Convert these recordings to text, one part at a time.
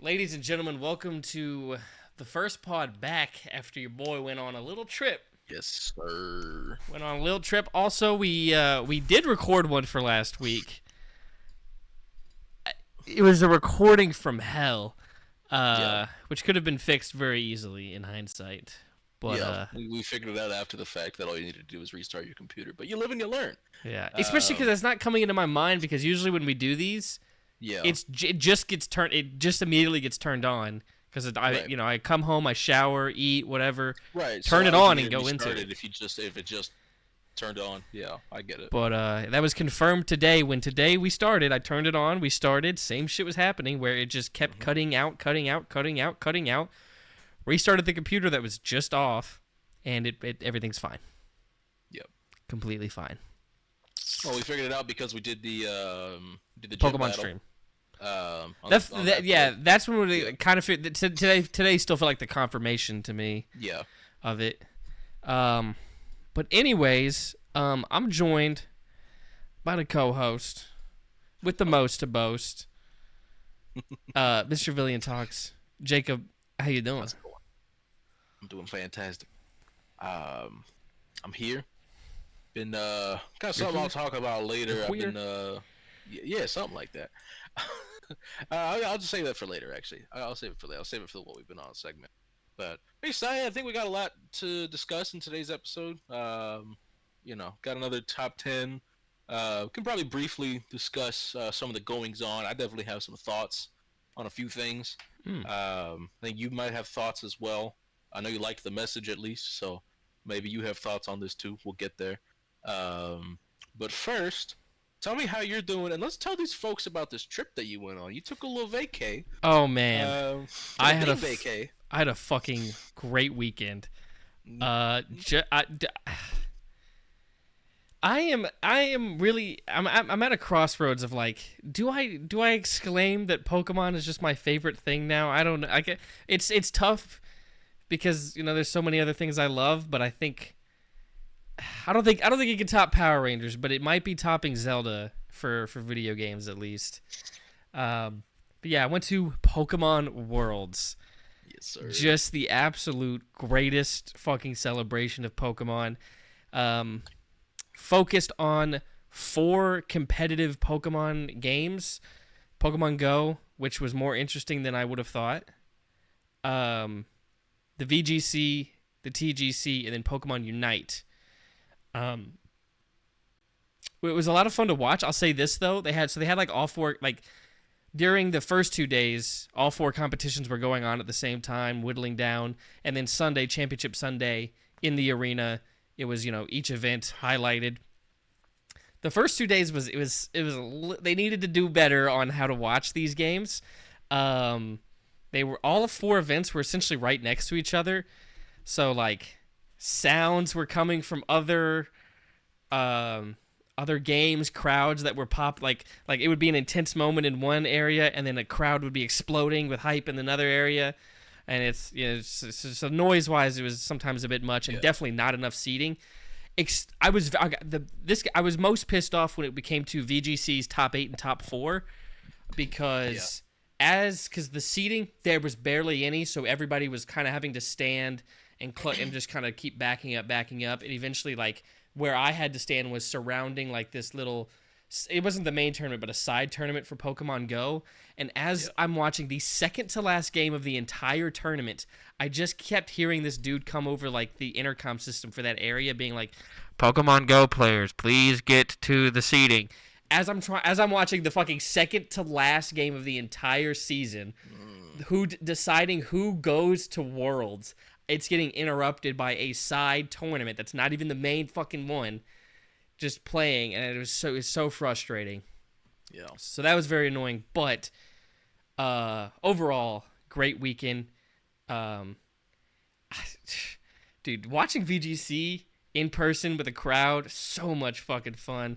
Ladies and gentlemen, welcome to the first pod back after your boy went on a little trip. Yes, sir. Went on a little trip. Also, we did record one for last week. It was a recording from hell, Yeah, which could have been fixed very easily in hindsight. But yeah. We figured it out after the fact that all you need to do is restart your computer. But you live and you learn. yeah, especially because it's not coming into my mind. Because usually when we do these, Yeah, it just gets turned. It just immediately gets turned on. Because right, I come home, I shower, eat, whatever, right. So turn it why would you on need and to go into restart it. it if it just turned on? Yeah, I get it. But that was confirmed today. When today we started, I turned it on. We started. Same shit was happening where it just kept cutting out, cutting out, cutting out, cutting out. Restarted the computer that was just off, and it everything's fine. Yep. Completely fine. Well, we figured it out because we did the gym Pokemon battle. stream. On that Yeah, day. that's when we Yeah. kind of today still felt like the confirmation to me Yeah. of it. But anyways, I'm joined by the co-host with the most to boast, Mr. Avillion Talks. Jacob, how you doing? How's it going? I'm doing fantastic. I'm here. Been kind of something here? I'll talk about later. You're I've queer? been yeah, something like that. I'll just save that for later. Actually, I'll save it for later. I'll save it for what we've been on segment. But hey, I think we got a lot to discuss in today's episode. Got another top 10. Can probably briefly discuss some of the goings on. I definitely have some thoughts on a few things. Hmm. I think you might have thoughts as well. I know you liked the message at least, so maybe you have thoughts on this too. We'll get there. But first, tell me how you're doing, and let's tell these folks about this trip that you went on. You took a little vacay. Oh man, I had a vacay. I had a fucking great weekend. I am really I'm at a crossroads of like, do I exclaim that Pokemon is just my favorite thing now? I don't know. It's tough because there's so many other things I love, but I don't think it can top Power Rangers, but it might be topping Zelda for video games at least. But yeah, I went to Pokemon Worlds. Yes, sir. Just the absolute greatest fucking celebration of Pokemon. Focused on 4 competitive Pokemon games. Pokemon Go, which was more interesting than I would have thought. The VGC, the TGC, and then Pokemon Unite. It was a lot of fun to watch. I'll say this though, they had like all 4 like during the first 2 days, all 4 competitions were going on at the same time, whittling down, and then Sunday, Championship Sunday in the arena, it was each event highlighted. The first 2 days they needed to do better on how to watch these games. They were all of 4 events were essentially right next to each other, so like sounds were coming from other games, crowds that were like it would be an intense moment in one area, and then a crowd would be exploding with hype in another area, and so noise wise it was sometimes a bit much, and definitely not enough seating. I was most pissed off when it became to VGC's top 8 and top 4 because the seating there was barely any, so everybody was kind of having to stand and just kind of keep backing up, and eventually like where I had to stand was surrounding like this little. It wasn't the main tournament, but a side tournament for Pokemon Go. And as I'm watching the second to last game of the entire tournament, I just kept hearing this dude come over like the intercom system for that area, being like, "Pokemon Go players, please get to the seating." As I'm watching the fucking second to last game of the entire season, deciding who goes to Worlds, it's getting interrupted by a side tournament that's not even the main fucking one, just playing, and it was so frustrating. Yeah. So that was very annoying, but overall, great weekend. Dude, watching VGC in person with a crowd, so much fucking fun.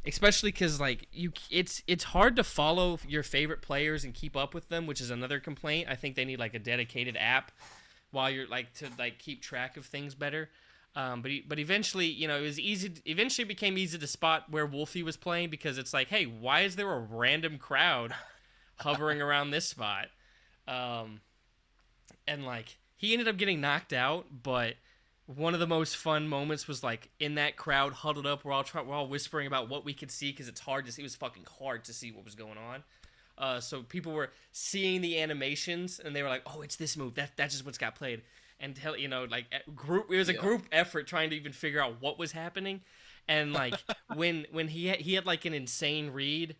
Especially because like it's hard to follow your favorite players and keep up with them, which is another complaint. I think they need like a dedicated app while you're like to like keep track of things better. But eventually, it was easy. Eventually, it became easy to spot where Wolfie was playing because it's like, hey, why is there a random crowd hovering around this spot. And like he ended up getting knocked out, but one of the most fun moments was like in that crowd huddled up. We're all whispering about what we could see because it's hard to see. It was fucking hard to see what was going on. So people were seeing the animations and they were like, "Oh, it's this move. That's just what's got played." And like it was a group effort trying to even figure out what was happening. And like when he had like an insane read,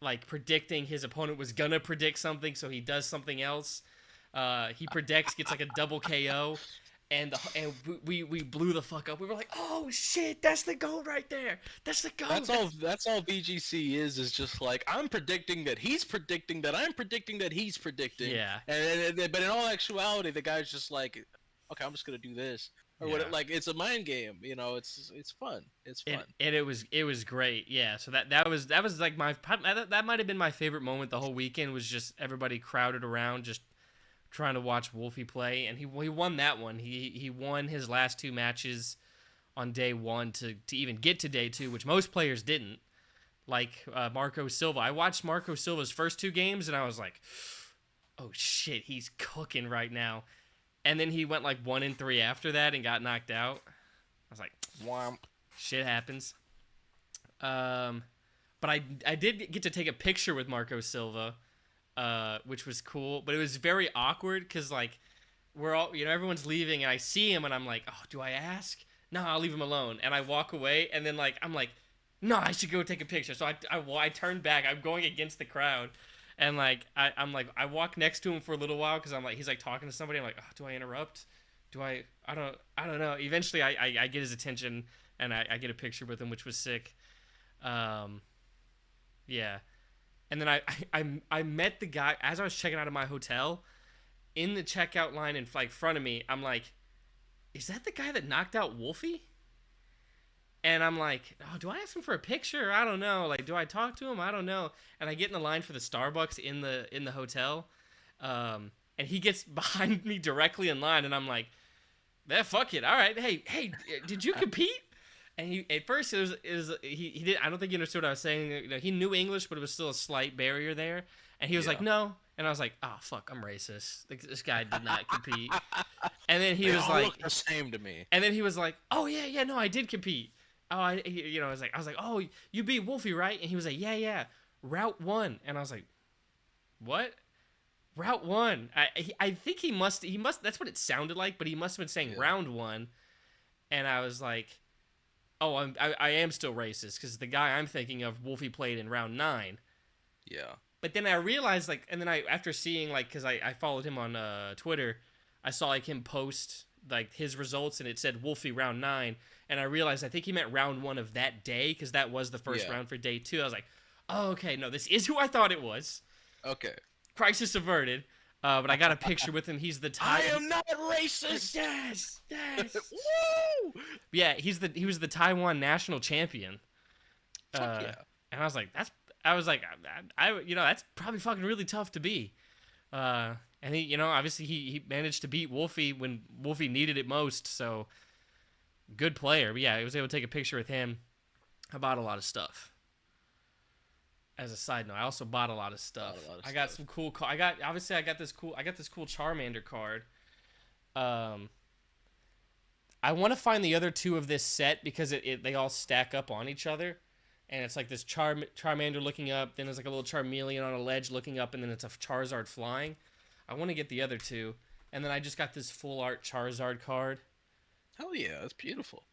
like predicting his opponent was gonna predict something, so he does something else. He predicts, gets like a double KO, and we blew the fuck up. We were like, "Oh shit, that's the goal right there. That's the goal." That's all VGC is just like I'm predicting that he's predicting that I'm predicting that he's predicting. Yeah. But in all actuality, the guy's just like, okay, I'm just gonna do this. Or what? Like it's a mind game, It's fun. It's fun. And it was great. Yeah. So that was like that might have been my favorite moment the whole weekend. Was just everybody crowded around, just trying to watch Wolfie play, and he won that one. He won his last 2 matches on day 1 to even get to day 2, which most players didn't. Like Marco Silva. I watched Marco Silva's first 2 games, and I was like, oh shit, he's cooking right now. And then he went like 1-3 after that and got knocked out. I was like, Womp. Shit happens. But I did get to take a picture with Marco Silva, which was cool. But it was very awkward because like we're all, everyone's leaving and I see him and I'm like, oh, do I ask? No, I'll leave him alone. And I walk away and then like I'm like, no, I should go take a picture. So I turn back. I'm going against the crowd. And like I walk next to him for a little while because I'm like he's like talking to somebody. I'm like, oh, do I interrupt? I don't know. Eventually I get his attention and I get a picture with him, which was sick. Yeah. And then I met the guy as I was checking out of my hotel in the checkout line in like front of me. I'm like, is that the guy that knocked out Wolfie? And I'm like, oh, do I ask him for a picture? I don't know. Like, do I talk to him? I don't know. And I get in the line for the Starbucks in the hotel, and he gets behind me directly in line, and I'm like, fuck it. All right, hey, did you compete? And he at first it was he did. I don't think he understood what I was saying. He knew English, but it was still a slight barrier there. And he was like, no. And I was like, oh fuck, I'm racist. Like, this guy did not compete. And then he was all like, look the same to me. And then he was like, oh yeah, no, I did compete. Oh, I was like, oh, you beat Wolfie, right? And he was like, yeah, Route 1. And I was like, what? Route 1. I think he must. That's what it sounded like, but he must have been saying round 1. And I was like, oh, I am still racist because the guy I'm thinking of, Wolfie played in round 9. Yeah. But then I realized like, and then after seeing like, because I followed him on Twitter, I saw like him post like his results and it said Wolfie round 9. And I realized I think he meant round 1 of that day because that was the first round for day 2. I was like, oh, okay, no, this is who I thought it was. Okay. Crisis averted. But I got a picture with him. He's the I am not racist. Yes. Woo! Yeah, he was the Taiwan national champion. Fuck yeah. And I was like, that's probably fucking really tough to be. And he, obviously he managed to beat Wolfie when Wolfie needed it most. So. Good player, but yeah, I was able to take a picture with him. I bought a lot of stuff. As a side note, I also bought a lot of stuff. I got some cool. I got this cool Charmander card. I want to find the other 2 of this set because they all stack up on each other, and it's like this Charmander looking up. Then there's like a little Charmeleon on a ledge looking up, and then it's a Charizard flying. I want to get the other 2, and then I just got this full art Charizard card. Hell yeah, that's beautiful.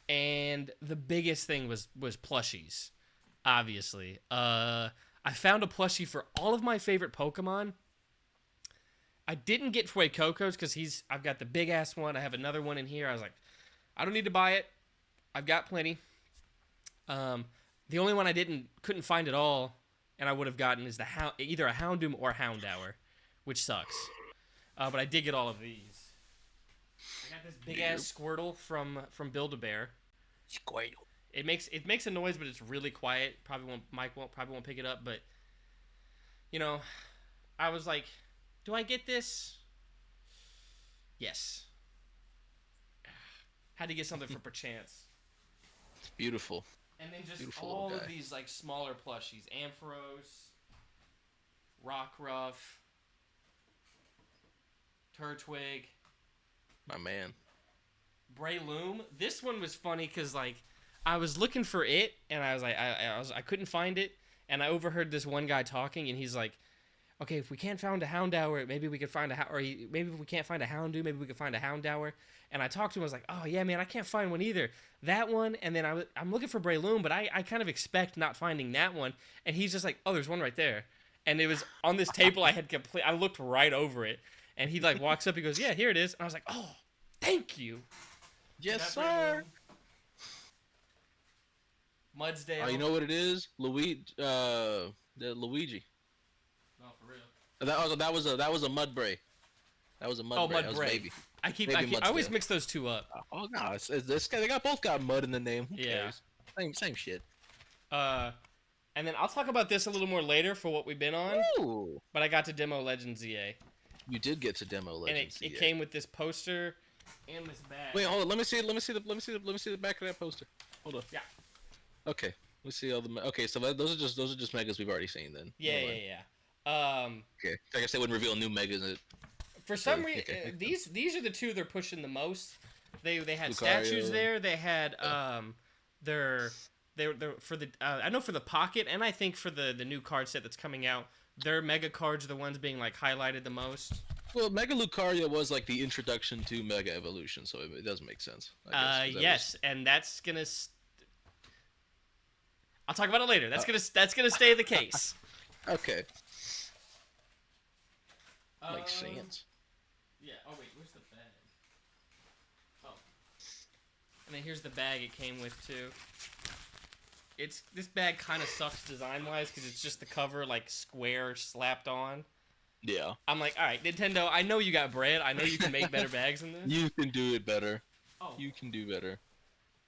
And the biggest thing was plushies, obviously. I found a plushie for all of my favorite Pokemon. I didn't get Fuecoco's because I've got the big ass one. I have another one in here. I was like, I don't need to buy it. I've got plenty. The only one I couldn't find at all, and I would have gotten is either a Houndoom or a Houndour, which sucks. But I did get all of these. I got this big ass Squirtle from Build-A-Bear. Squirtle. It makes a noise, but it's really quiet. Mike won't pick it up, but I was like, do I get this? Yes. Had to get something for perchance. It's beautiful. And then just Beautiful all little of guy. these like smaller plushies: Ampharos, Rockruff, Turtwig, My man. Brayloom. This one was funny because like I was looking for it and I was like I couldn't find it, and I overheard this one guy talking and he's like, okay, if we can't find a Houndour, maybe we could find maybe if we can't find a Houndour, maybe we could find a Houndour. And I talked to him, I was like, oh yeah, man, I can't find one either. That one, and then I'm looking for Brayloom, but I kind of expect not finding that one. And he's just like, oh, there's one right there. And it was on this table. I looked right over it, and he like walks up, he goes, yeah, here it is. And I was like, oh, thank you. Yes, sir. Mudsdale. Oh, you know what it is? Luigi. The Luigi. Oh, for real. That was a Mudbray. That was a Mudbray. Oh, That was Mudbray. baby. I always mix those two up. Oh no, it's this guy. They both got mud in the name. Who Yeah. cares? Same shit. And then I'll talk about this a little more later for what we've been on. Ooh. But I got to demo Legends ZA. You did get to demo Legends. And it came with this poster and this bag. Wait, hold on. Let me see the back of that poster. Hold on. Yeah. Okay. Let's see all the. Okay, so those are just megas we've already seen then. Yeah. Okay. I guess they wouldn't reveal new megas. For some reason, Okay. these are the two they're pushing the most. They had Lucario. statues there. They had they're for the I know for the pocket, and I think for the new card set that's coming out, their mega cards are the ones being like highlighted the most. Well, Mega Lucario was like the introduction to Mega Evolution, so it does make sense. I guess, Yes, and that's gonna. I'll talk about it later. That's gonna stay the case. Okay. Makes sense. Yeah. Oh wait, where's the bag? Oh. And then here's the bag it came with too. This bag kind of sucks design wise because it's just the cover like square slapped on. Yeah. I'm like, all right, Nintendo. I know you got bread. I know you can make better bags than this. You can do it better. Oh. You can do better.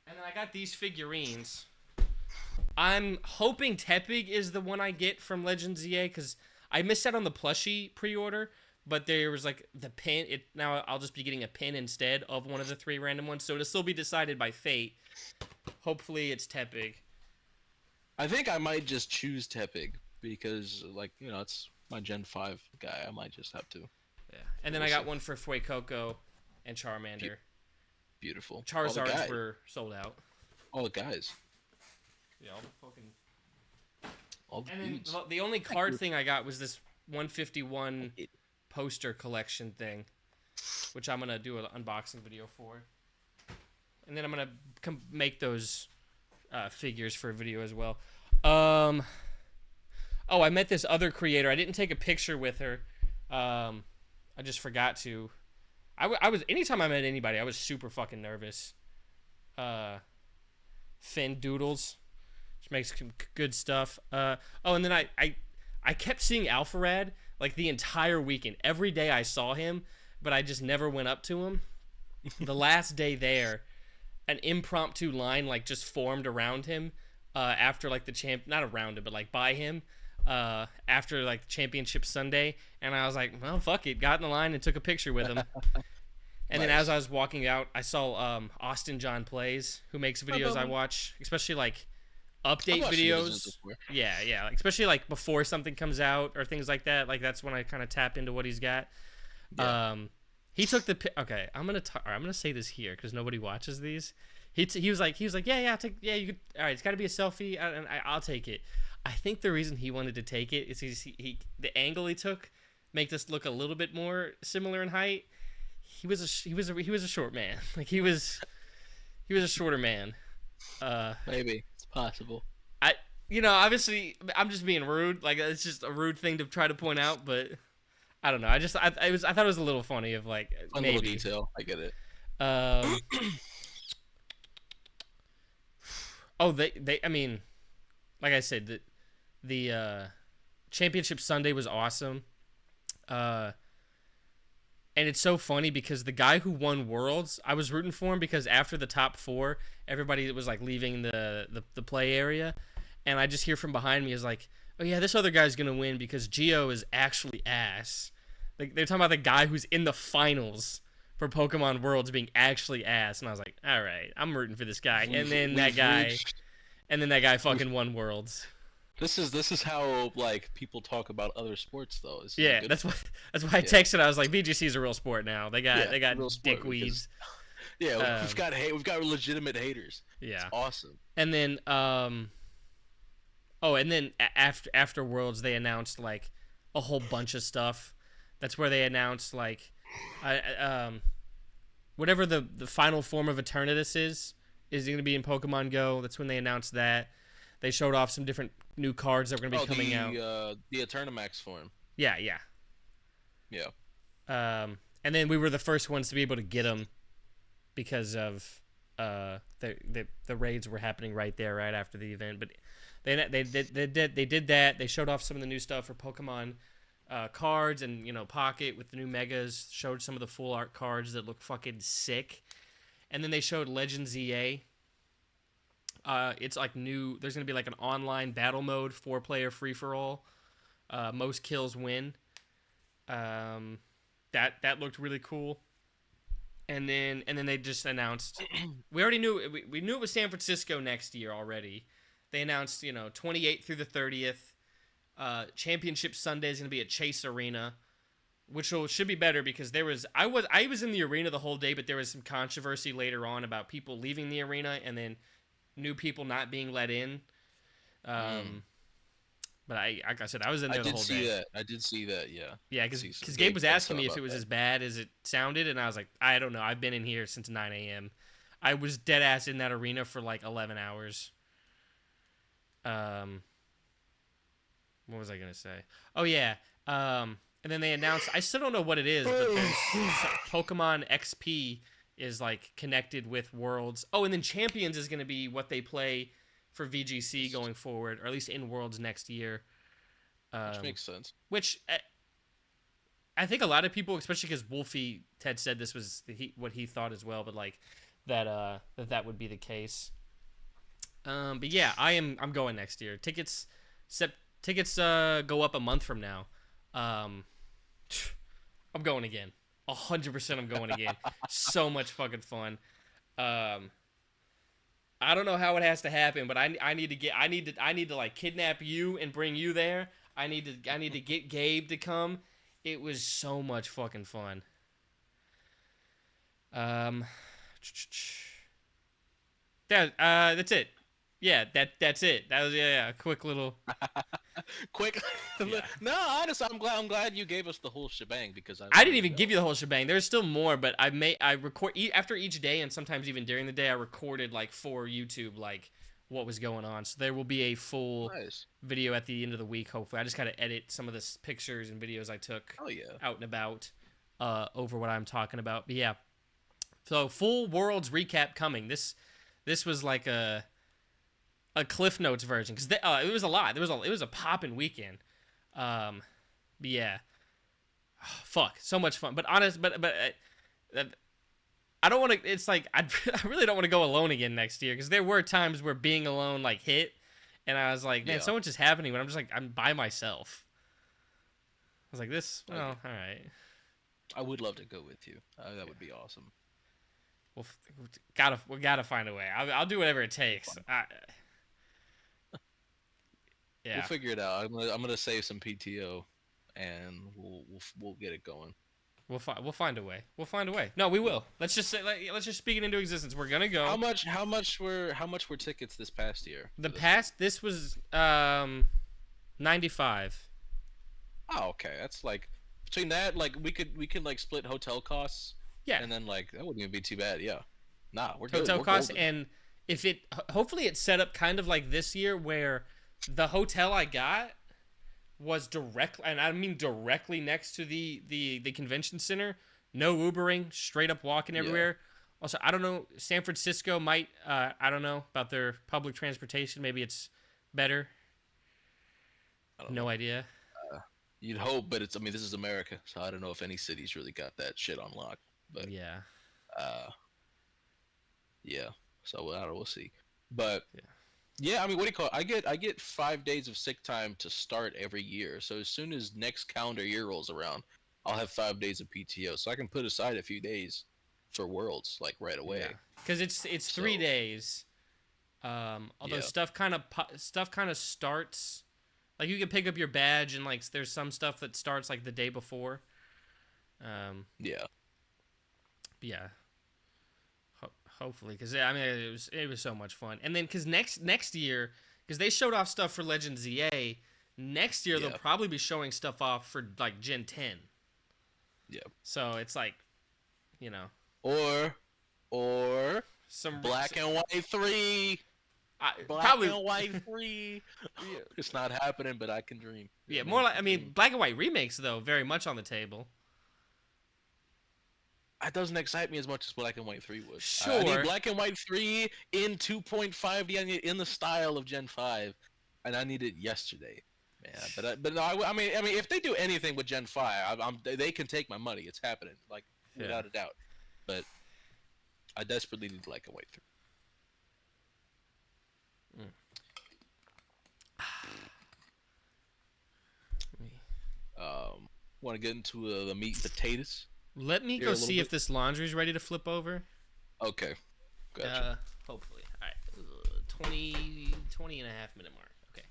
And then I got these figurines. I'm hoping Tepig is the one I get from Legends ZA because I missed out on the plushie pre-order, but there was like the pin. Now I'll just be getting a pin instead of one of the 3 random ones, so it'll still be decided by fate. Hopefully it's Tepig. I think I might just choose Tepig because, like, you know, it's my Gen 5 guy. I might just have to. Yeah. And then I got one for Fuecoco and Charmander. Beautiful. Charizards were sold out. All the guys. Yeah, all the fucking. All the And then dudes. the only card thing I got was this 151 poster collection thing, which I'm gonna do an unboxing video for. And then I'm gonna make those figures for a video as well. Oh, I met this other creator. I didn't take a picture with her. I just forgot to. I was anytime I met anybody, I was super fucking nervous. Finn Doodles, which makes good stuff. Oh, and then I kept seeing Alpharad like the entire weekend. Every day I saw him, but I just never went up to him. The last day there, an impromptu line like just formed around him after like the not around him, but like by him after like Championship Sunday, and I was like, well, fuck it, got in the line and took a picture with him. And then as I was walking out, I saw Austin John Plays, who makes videos I watch, especially like update videos. Yeah, like, especially like before something comes out or things like that. Like that's when I kind of tap into what he's got. Yeah. He took the okay. I'm gonna say this here because nobody watches these. He was like yeah I'll take, yeah you could, all right, it's got to be a selfie and I'll take it. I think the reason he wanted to take it is he the angle he took make this look a little bit more similar in height. He was a short man. Like he was a shorter man. Maybe it's possible. Obviously I'm just being rude. Like it's just a rude thing to try to point out, but I don't know. I thought it was a little funny of like Fun maybe little detail. I get it. Oh, they I mean, like I said, the Championship Sunday was awesome. And it's so funny because the guy who won Worlds, I was rooting for him because after the top 4, everybody was like leaving the play area, and I just hear from behind me is like, oh yeah, this other guy's gonna win because Geo is actually ass. Like they're talking about the guy who's in the finals for Pokemon Worlds being actually ass, and I was like, all right, I'm rooting for this guy. And then that guy, and then that guy fucking won Worlds. This is how like people talk about other sports though. This is a Yeah, good. that's why I Yeah, texted. I was like, VGC is a real sport now. They got yeah, they it's a got real sport because dickweeds. yeah, Um, we've got legitimate haters. It's yeah, awesome. and then oh, and then after Worlds, they announced like a whole bunch of stuff. That's where they announced like, I whatever the final form of Eternatus is going to be in Pokemon Go. That's when they announced that. They showed off some different new cards that were going to be coming out. The Eternamax form. Yeah, yeah. Yeah. And then we were the first ones to be able to get them because of the raids were happening right there, right after the event. But they did that. They showed off some of the new stuff for Pokemon cards and Pocket with the new Megas. Showed some of the full art cards that look fucking sick. And then they showed Legends EA. It's like new. There's gonna be like an online battle mode, 4-player free for all. Most kills win. That looked really cool. And then they just announced. We already knew we knew it was San Francisco next year already. They announced 28th through the 30th. Championship Sunday is gonna be at Chase Arena, which should be better because I was in the arena the whole day, but there was some controversy later on about people leaving the arena and then new people not being let in. But like I said, I was in there the whole day. I did see that. Yeah. Yeah, because Gabe was asking me if it was as bad as it sounded, and I was like, I don't know. I've been in here since 9 a.m. I was dead ass in that arena for like 11 hours. What was I gonna say? Oh yeah. And then they announced. I still don't know what it is, but there's Pokemon XP is like connected with Worlds. Oh, and then Champions is gonna be what they play for VGC going forward, or at least in Worlds next year. Which makes sense. Which I think a lot of people, especially because Wolfie Ted said this was what he thought as well, but like that would be the case. But yeah, I'm going next year. Tickets go up a month from now. I'm going again. 100% I'm going again. So much fucking fun. I don't know how it has to happen, but I need to like kidnap you and bring you there. I need to get Gabe to come. It was so much fucking fun. That's it. Yeah, that's it. That was a quick little quick. Yeah. No, honestly, I'm glad you gave us the whole shebang because I didn't even give you the whole shebang. There's still more, but I record after each day, and sometimes even during the day I recorded like for YouTube like what was going on. So there will be a full video at the end of the week. Hopefully, I just gotta edit some of the pictures and videos I took out and about over what I'm talking about. But yeah, so full Worlds recap coming. This was like a Cliff Notes version because it was a lot. It was a poppin' weekend. But yeah, fuck, so much fun. But I don't want to. It's like I really don't want to go alone again next year because there were times where being alone like hit, and I was like, man, so much is happening. But I'm just like I'm by myself. I was like, this. Well, all right. I would love to go with you. That would be awesome. We gotta find a way. I'll do whatever it takes. Yeah. We'll figure it out. I'm gonna save some PTO, and we'll get it going. We'll find a way. We'll find a way. No, we will. Let's just speak it into existence. We're gonna go. How much were tickets this past year? This was 95. Oh, okay. That's like between that, like we could like split hotel costs. Yeah. And then like that wouldn't even be too bad. Yeah. Nah, we're hotel good. costs, and if it hopefully it's set up kind of like this year where the hotel I got was directly next to the convention center. No Ubering, straight up walking everywhere. Yeah. Also, I don't know, San Francisco might I don't know about their public transportation. Maybe it's better. No idea. You'd hope, but this is America, so I don't know if any city's really got that shit on lock. But yeah. Yeah. So I don't know, we'll see. But yeah, I mean, what do you call it? I get 5 days of sick time to start every year. So as soon as next calendar year rolls around, I'll have 5 days of PTO. So I can put aside a few days for Worlds like right away. Because it's 3 days. Although Yeah. stuff kind of starts like you can pick up your badge and like there's some stuff that starts like the day before. Um, Yeah. yeah, hopefully, because I mean it was so much fun. And then because next year, because they showed off stuff for Legend ZA, next year they'll Yeah. probably be showing stuff off for like Gen 10. Yeah. So it's like, you know, Or some Black and White 3. Black probably and White 3. yeah, It's not happening, but I can dream. yeah, I more mean, like I dream. mean black and white remakes though very much on the table. That doesn't excite me as much as Black and White 3 would. I need Sure, Black and White 3 in 2.5D. I need in the style of Gen 5, and I need it yesterday. Man, but no, I mean, if they do anything with Gen 5, they can take my money. It's happening, like yeah. without a doubt. But I desperately need Black and White 3. Mm. Want to get into the meat and potatoes Let me here a go little see bit? if this laundry's ready to flip over. Okay, gotcha. Hopefully. All right. 20 and a half minute mark. Okay.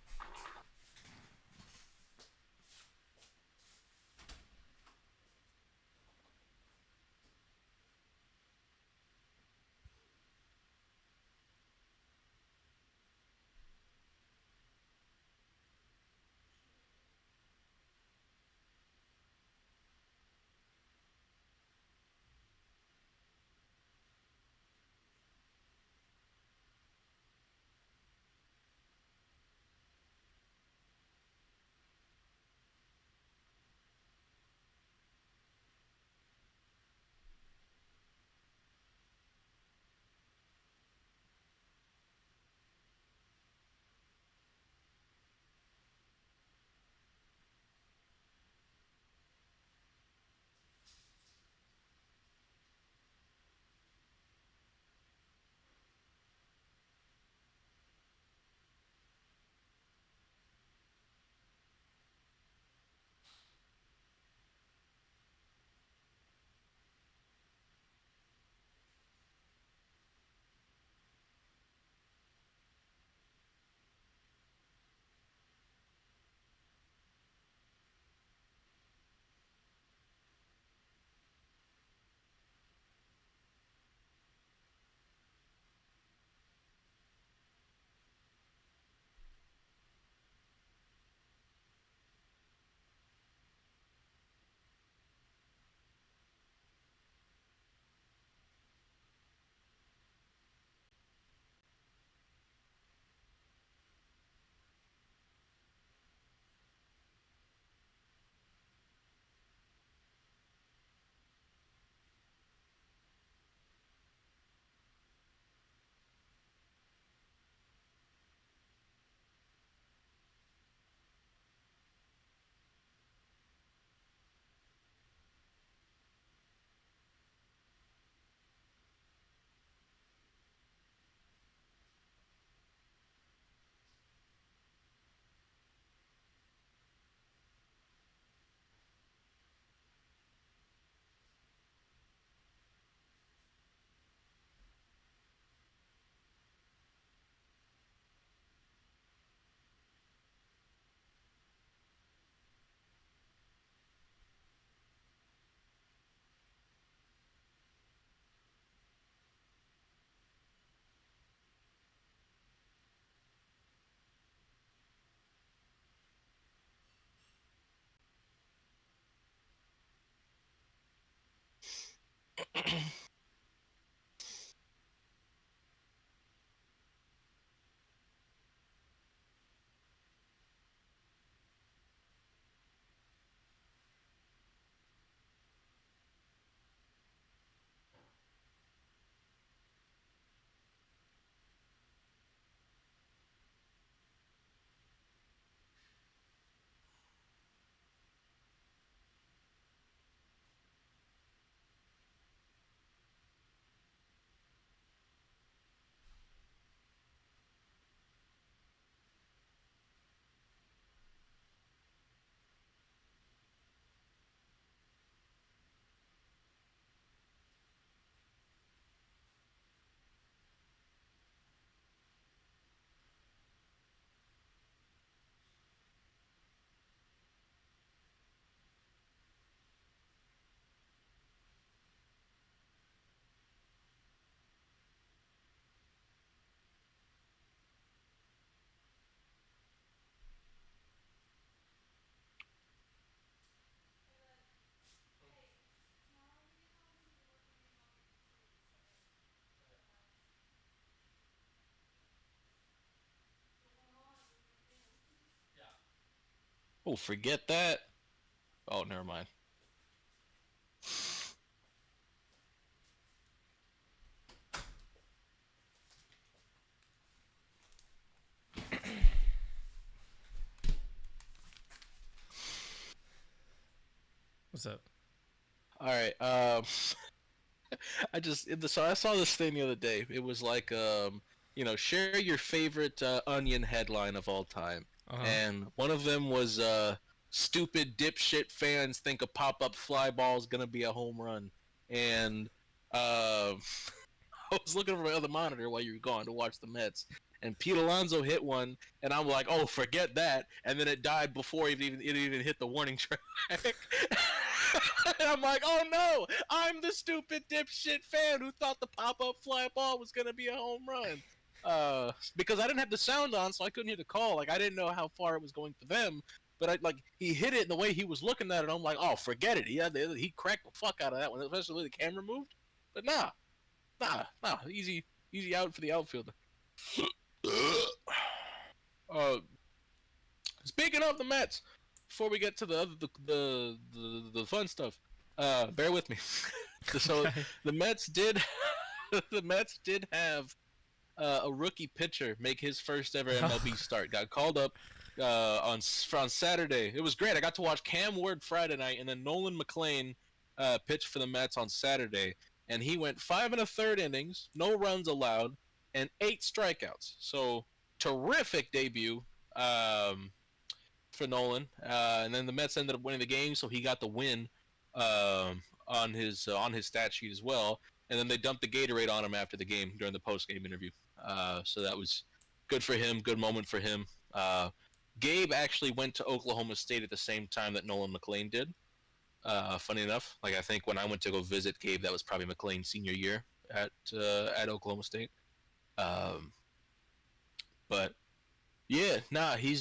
Oh, forget that. Oh, never mind. What's up? All right. So I saw this thing the other day. It was like share your favorite Onion headline of all time, Uh-huh. and one of them was stupid dipshit fans think a pop up fly ball is gonna be a home run, and I was looking for my other monitor while you were gone to watch the Mets, and Pete Alonso hit one, and I'm like, oh, forget that, and then it died before it even hit the warning track. And I'm like, oh no, I'm the stupid dipshit fan who thought the pop-up fly ball was gonna be a home run. Because I didn't have the sound on, so I couldn't hear the call. Like I didn't know how far it was going for them. But he hit it in the way he was looking at it. I'm like, oh, forget it. He cracked the fuck out of that one, especially when the camera moved. But nah, easy out for the outfielder. uh, Speaking of the Mets, before we get to the fun stuff, bear with me. So Okay. the Mets did the Mets did have a rookie pitcher make his first ever MLB start. Got called up on Saturday. It was great. I got to watch Cam Ward Friday night, and then Nolan McLean pitched for the Mets on Saturday, and he went 5 1/3 innings, no runs allowed, and 8 strikeouts. So terrific debut. For Nolan, and then the Mets ended up winning the game, so he got the win on his stat sheet as well. And then they dumped the Gatorade on him after the game during the post game interview. So that was good for him, good moment for him. Gabe actually went to Oklahoma State at the same time that Nolan McLean did. Funny enough, like I think when I went to go visit Gabe, that was probably McLean's senior year at Oklahoma State. Um, but yeah, nah, he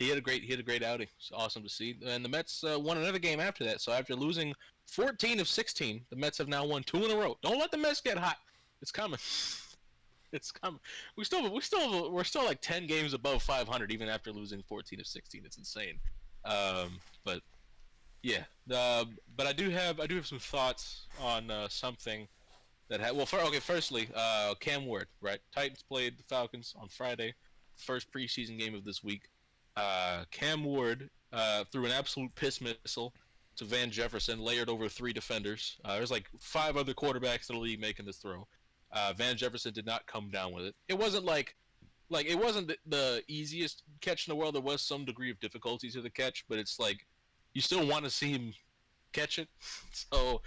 had a great outing. It's awesome to see. And the Mets won another game after that. So after losing 14 of 16, the Mets have now won 2 in a row. Don't let the Mets get hot. It's coming. It's coming. We're still like 10 games above 500 even after losing 14 of 16. It's insane. But yeah. But I do have some thoughts on something that had. Well, firstly, Cam Ward, right? Titans played the Falcons on Friday, first preseason game of this week. Cam Ward threw an absolute piss missile to Van Jefferson, layered over 3 defenders. There's like 5 other quarterbacks in the league making this throw. Van Jefferson did not come down with it. It wasn't like it wasn't the easiest catch in the world. There was some degree of difficulty to the catch, but it's like you still want to see him catch it. So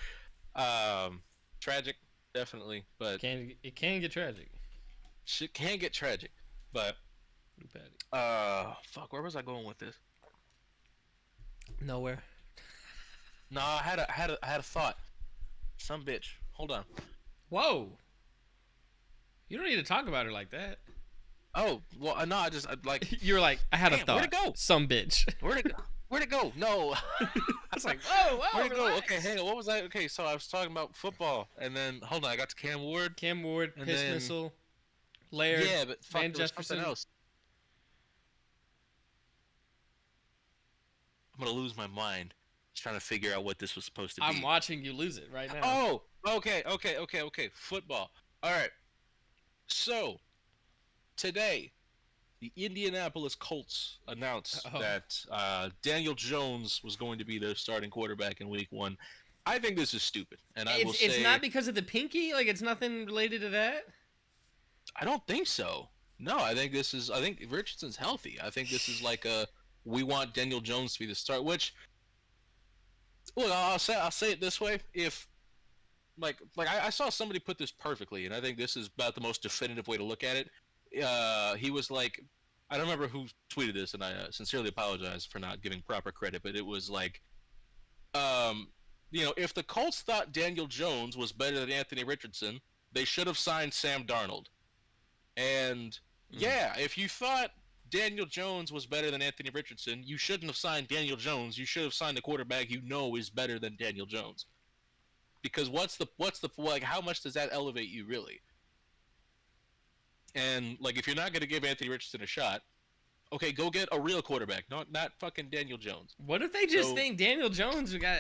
tragic, definitely, but It can get tragic. shit can get tragic. But fuck, where was I going with this? Nowhere. No, I had a thought. Some bitch. Hold on. Whoa. You don't need to talk about her like that. Oh, well, no, like. You were like, I had a Damn, thought. where'd it go? Some bitch. Where'd it go? Where'd it go? No. I was like, whoa, Where'd it go? relax. Okay, hey, what was that? Okay, so I was talking about football, and then hold on, I got to Cam Ward. Cam Ward, And piss then- missile, Laird, Yeah, but fuck, Van there was something Jefferson. else. I'm gonna lose my mind. Just trying to figure out what this was supposed to be. I'm watching you lose it right now. Oh, okay. Football. All right. So, today, the Indianapolis Colts announced that Daniel Jones was going to be their starting quarterback in Week 1. I think this is stupid, and I will say it's not because of the pinky. Like it's nothing related to that. I don't think so. No, I think Richardson's healthy. I think this is like we want Daniel Jones to be the start. Which, look, I'll say it this way: if I saw somebody put this perfectly, and I think this is about the most definitive way to look at it. He was like, I don't remember who tweeted this, and I sincerely apologize for not giving proper credit, but it was like, if the Colts thought Daniel Jones was better than Anthony Richardson, they should have signed Sam Darnold. And yeah, if you thought Daniel Jones was better than Anthony Richardson, you shouldn't have signed Daniel Jones. You should have signed a quarterback you know is better than Daniel Jones. Because what's the how much does that elevate you really? And like if you're not going to give Anthony Richardson a shot, Okay, go get a real quarterback, not fucking Daniel Jones. What if they just think Daniel Jones got,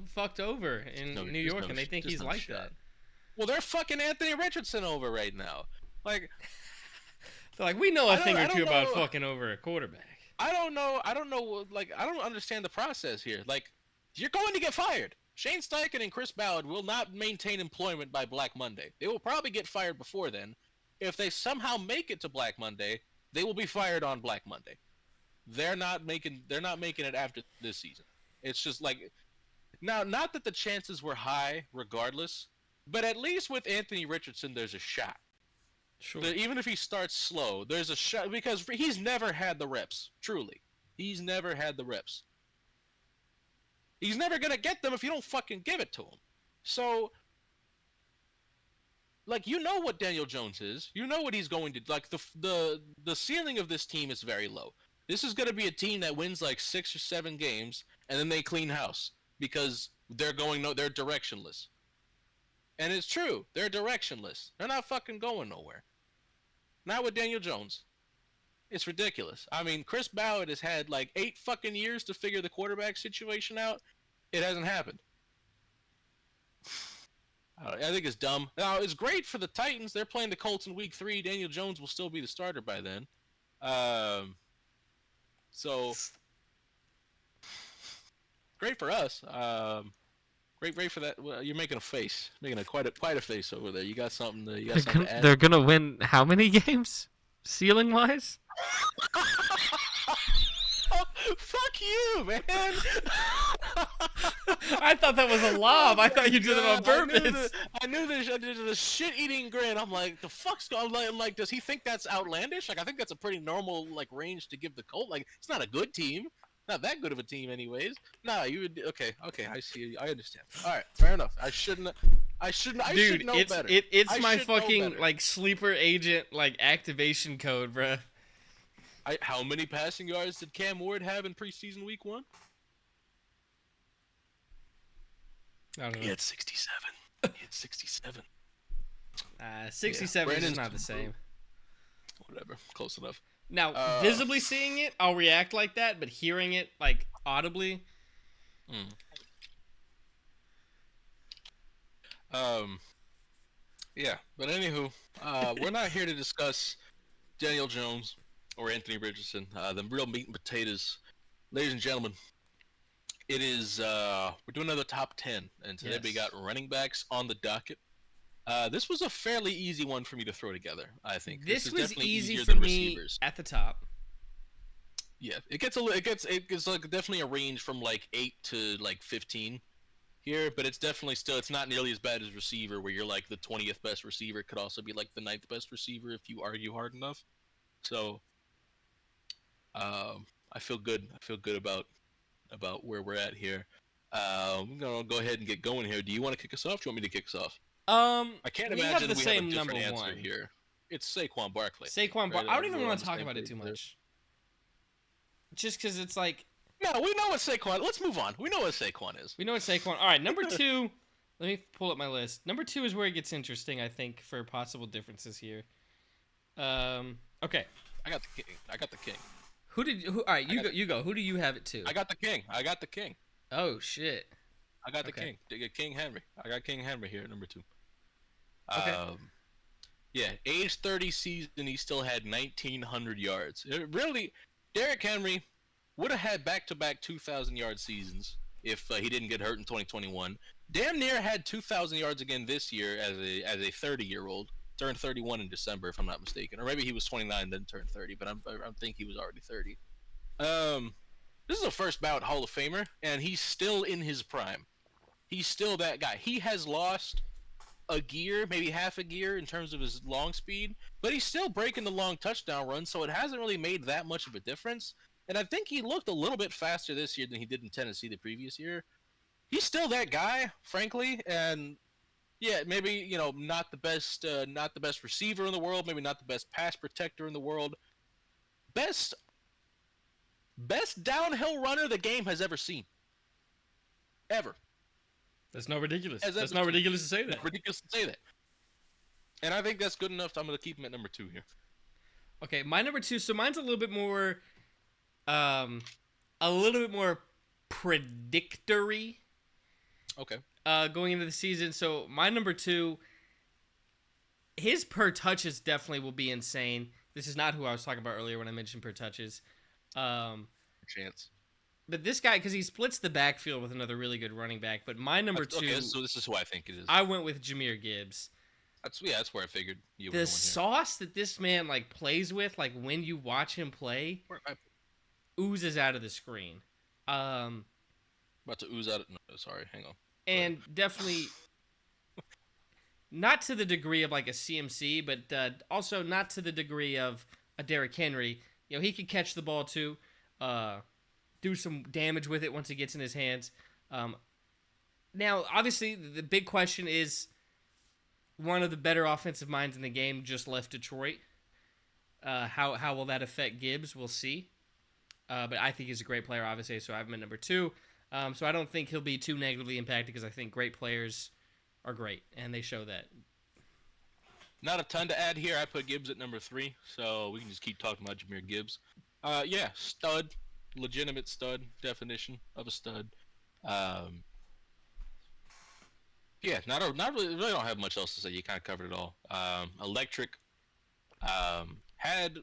fucked over in New York, and they think he's like that? Well, they're fucking Anthony Richardson over right now. Like, they're like, we know a thing or two about fucking over a quarterback. I don't know. Like, I don't understand the process here. Like, you're going to get fired. Shane Steichen and Chris Ballard will not maintain employment by Black Monday. They will probably get fired before then. If they somehow make it to Black Monday, they will be fired on Black Monday. They're not making it after this season. It's just like, now, not that the chances were high regardless, but at least with Anthony Richardson, there's a shot. Sure. Even if he starts slow, there's a shot, because he's never had the reps. Truly, he's never had the reps. He's never gonna get them if you don't fucking give it to him. So, like, you know what Daniel Jones is. You know what he's going to like. The ceiling of this team is very low. This is gonna be a team that wins like 6 or 7 games, and then they clean house because they're directionless. And it's true, they're directionless. They're not fucking going nowhere. Not with Daniel Jones. It's ridiculous. I mean, Chris Ballard has had like 8 fucking years to figure the quarterback situation out. It hasn't happened. I think it's dumb. Now, it's great for the Titans. They're playing the Colts in week 3. Daniel Jones will still be the starter by then. So, great for us. Great for that. Well, you're making a face, quite a face over there. You got something to add? They're gonna win how many games, ceiling wise? Fuck you, man. I thought that was a lob. I thought you did it on purpose. I knew this. I did the shit-eating grin. I'm like, the fuck's going on? Like, does he think that's outlandish? Like, I think that's a pretty normal like range to give the Colt. Like, it's not a good team. Not that good of a team, anyways. Nah, you would. Okay. I see. I understand. All right, fair enough. I should know better. It's my fucking like sleeper agent like activation code, bruh. How many passing yards did Cam Ward have in preseason week 1? I don't know. He had 67. 67 is not the same. Whatever. Close enough. Now, visibly seeing it, I'll react like that, but hearing it, like, audibly... Yeah, but anywho, we're not here to discuss Daniel Jones or Anthony Richardson, the real meat and potatoes. Ladies and gentlemen, it is, we're doing another top 10, and today we got running backs on the docket. This was a fairly easy one for me to throw together, I think. This was easy for than me receivers. At the top. Yeah, it gets like definitely a range from like 8 to like 15 here, but it's definitely still, it's not nearly as bad as receiver, where you're like the 20th best receiver. It could also be like the 9th best receiver if you argue hard enough. So, I feel good. I feel good about where we're at here. I'm gonna go ahead and get going here. Do you want to kick us off? Do you want me to kick us off? I can't imagine we have a different answer here. It's Saquon Barkley. Barkley. I don't even want to talk about it too much. Just because it's like... No, we know what Saquon... Let's move on. We know what Saquon is. We know what Saquon... All right, number 2... Let me pull up my list. Number 2 is where it gets interesting, I think, for possible differences here. Okay. I got the king. All right, you go. Who do you have it to? I got the king. Oh, shit. I got the king. King Henry. I got King Henry here at number 2. Okay. Yeah, age 30 season, he still had 1,900 yards. Really, Derrick Henry would have had back-to-back 2,000-yard seasons if he didn't get hurt in 2021. Damn near had 2,000 yards again this year as a 30-year-old. Turned 31 in December, if I'm not mistaken, or maybe he was 29 then turned 30. But I think he was already 30. This is a first ballot Hall of Famer, and he's still in his prime. He's still that guy. He has lost a gear, maybe half a gear in terms of his long speed, but he's still breaking the long touchdown run, so it hasn't really made that much of a difference. And I think he looked a little bit faster this year than he did in Tennessee the previous year. He's still that guy, frankly, and yeah, maybe, not the best receiver in the world, maybe not the best pass protector in the world. Best downhill runner the game has ever seen. Ever. That's not ridiculous. That's not ridiculous to say that. Ridiculous to say that. And I think that's good enough. I'm going to keep him at number 2 here. Okay, my number 2. So mine's um, a little bit more predictory. Okay. Going into the season. So my number 2, his per touches definitely will be insane. This is not who I was talking about earlier when I mentioned per touches. Chance. But this guy, because he splits the backfield with another really good running back. But my number 2, Okay, so this is who I think it is. I went with Jahmyr Gibbs. That's where I figured you were The going sauce that this man like plays with, like when you watch him play, here. oozes out of the screen. About to ooze out. No, sorry, hang on. And definitely not to the degree of like a CMC, but also not to the degree of a Derrick Henry. You know, he can catch the ball too, do some damage with it once it gets in his hands. Now, obviously, the big question is, one of the better offensive minds in the game just left Detroit. How will that affect Gibbs? We'll see. But I think he's a great player, obviously, so I have him at number 2. So I don't think he'll be too negatively impacted because I think great players are great, and they show that. Not a ton to add here. I put Gibbs at number 3, so we can just keep talking about Jahmyr Gibbs. Yeah, stud, legitimate stud, definition of a stud. Yeah, not really don't have much else to say. You kind of covered it all. Electric. Had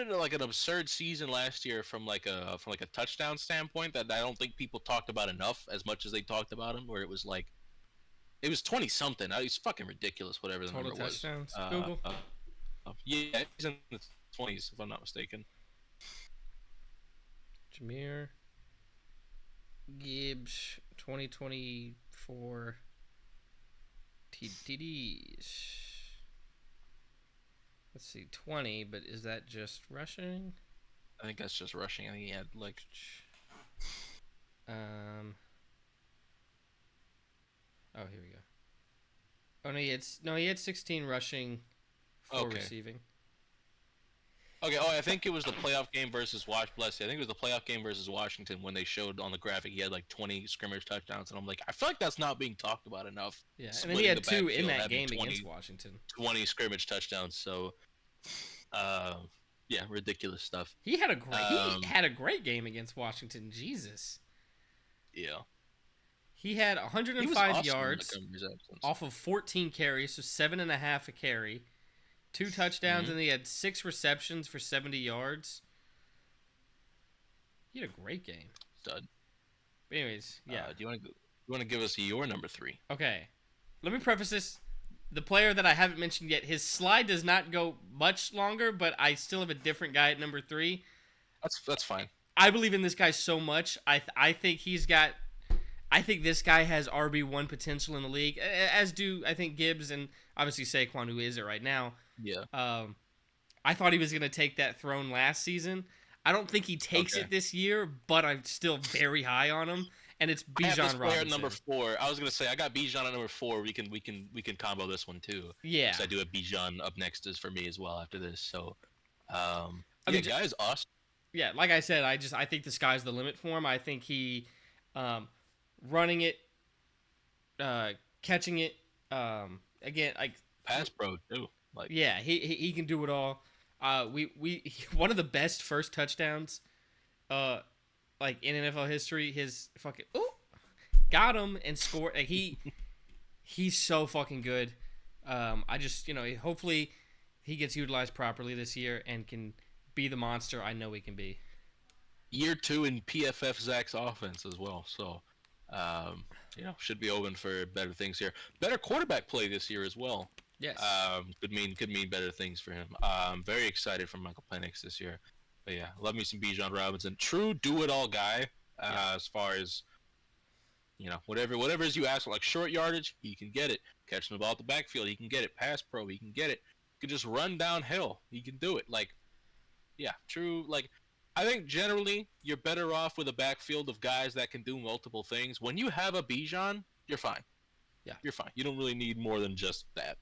like an absurd season last year from like a touchdown standpoint that I don't think people talked about enough as much as they talked about him. Where it was 20 something. It's fucking ridiculous. Whatever the Total number was. touchdowns. Google. Yeah, he's in the 20s if I'm not mistaken. Jahmyr Gibbs, 2024 TDs. Let's see, 20, but is that just rushing? I think that's just rushing. I think he had Oh, here we go. Oh no, he had 16 rushing, 4 receiving. Okay. Oh, I think it was the playoff game versus Bless you. I think it was the playoff game versus Washington when they showed on the graphic he had like 20 scrimmage touchdowns, and I'm like, I feel like that's not being talked about enough. Yeah, and then he had 2 in that game against Washington. 20 scrimmage touchdowns. So, yeah, ridiculous stuff. He had a great game against Washington. Jesus. Yeah. He had 105 yards off of 14 carries, so 7.5 a carry. 2 touchdowns, and he had 6 receptions for 70 yards. He had a great game. Stud. But anyways, yeah. Do you want to give us your number 3? Okay. Let me preface this. The player that I haven't mentioned yet, his slide does not go much longer, but I still have a different guy at number 3. That's fine. I believe in this guy so much. I think this guy has RB1 potential in the league, as do I think Gibbs and obviously Saquon, who is it right now. Yeah. I thought he was going to take that throne last season. I don't think he takes it this year, but I'm still very high on him, and it's Bijan Robinson. At number 4. I was going to say I got Bijan at number 4. We can combo this one too. Yeah. So I do have Bijan up next is for me as well after this. So, guys, awesome. Yeah, like I said, I think the sky's the limit for him. I think he, running it, catching it, again, like pass pro too. Yeah, he can do it all. We one of the best first touchdowns, like in NFL history. His fucking got him and scored. Like he's so fucking good. I just hopefully he gets utilized properly this year and can be the monster I know he can be. Year 2 in PFF Zach's offense as well. So, should be open for better things here. Better quarterback play this year as well. Yes. Could mean better things for him. I'm very excited for Michael Penix this year. But yeah, love me some Bijan Robinson. True do-it-all guy. As far as whatever is you ask for, like short yardage, he can get it. Catching the ball at the backfield, he can get it. Pass pro, he can get it. He can just run downhill, he can do it. True. I think generally you're better off with a backfield of guys that can do multiple things. When you have a Bijan, you're fine. Yeah, you're fine. You don't really need more than just that.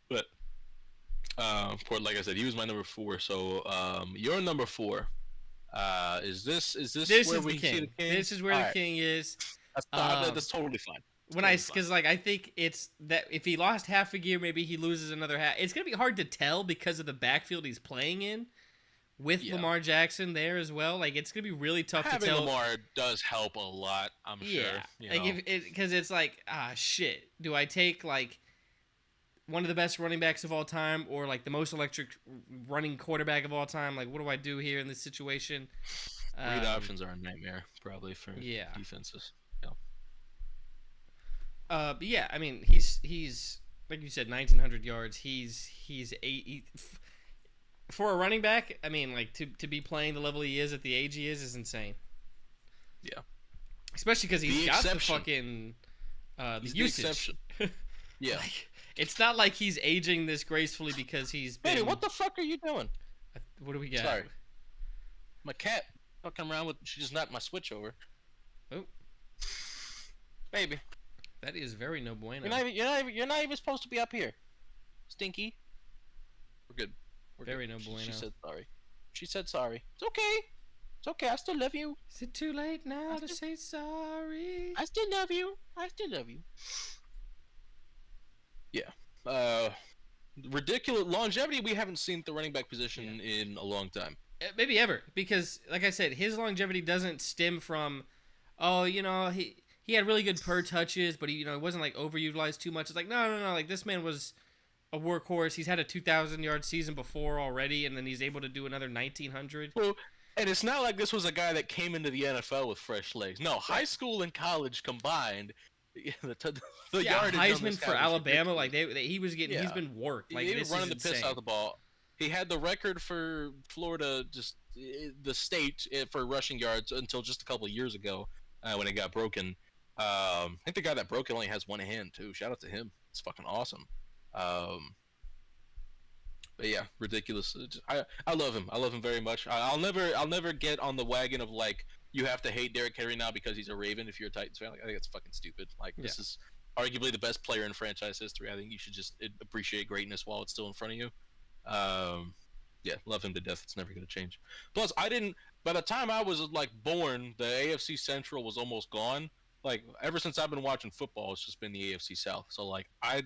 But like I said, he was my number 4. So your number 4. Is this where we see the king? This is where the king is. That's totally fine. because like I think it's that if he lost half a gear, maybe he loses another half. It's gonna be hard to tell because of the backfield he's playing in with Lamar Jackson there as well. Like it's gonna be really tough to tell. Lamar does help a lot, I'm sure. Like because it's like shit. Do I take like one of the best running backs of all time, or like the most electric running quarterback of all time? Like what do I do here in this situation? Read options are a nightmare, probably for defenses. But yeah, I mean, he's like you said, 1,900 yards. He's for a running back. I mean, like to be playing the level he is at the age he is insane. Yeah, especially because he's got the fucking the usage. Yeah, like, it's not like he's aging this gracefully because he's been. Hey, what the fuck are you doing? What do we got? Sorry, my cat fucking around with. She just knocked my switch over. Oh, baby. That is very no bueno. You're not even supposed to be up here. Stinky. We're good. Very no bueno. She said sorry. She said sorry. It's okay. It's okay. I still love you. Is it too late now to say sorry? I still love you. I still love you. Yeah. Ridiculous longevity we haven't seen at the running back position in a long time. Maybe ever. Because, like I said, his longevity doesn't stem from, he had really good per touches, but he wasn't like overutilized too much. It's like no. Like this man was a workhorse. He's had a 2,000-yard season before already, and then he's able to do another 1,900. Well, and it's not like this was a guy that came into the NFL with fresh legs. No, high school and college combined. The yardage Heisman for Alabama, like he was getting. He's been worked. Like he was running the piss out of the ball. He had the record for Florida, just the state for rushing yards until just a couple of years ago when it got broken. I think the guy that broke it only has one hand too. Shout out to him. It's fucking awesome. But yeah, ridiculous. I love him. I love him very much. I'll never get on the wagon of like you have to hate Derrick Henry now because he's a Raven if you're a Titans fan. Like, I think it's fucking stupid. Like this is arguably the best player in franchise history. I think you should just appreciate greatness while it's still in front of you. Yeah, love him to death. It's never gonna change. Plus, by the time I was like born, the AFC Central was almost gone. Like ever since I've been watching football, it's just been the AFC South. So like I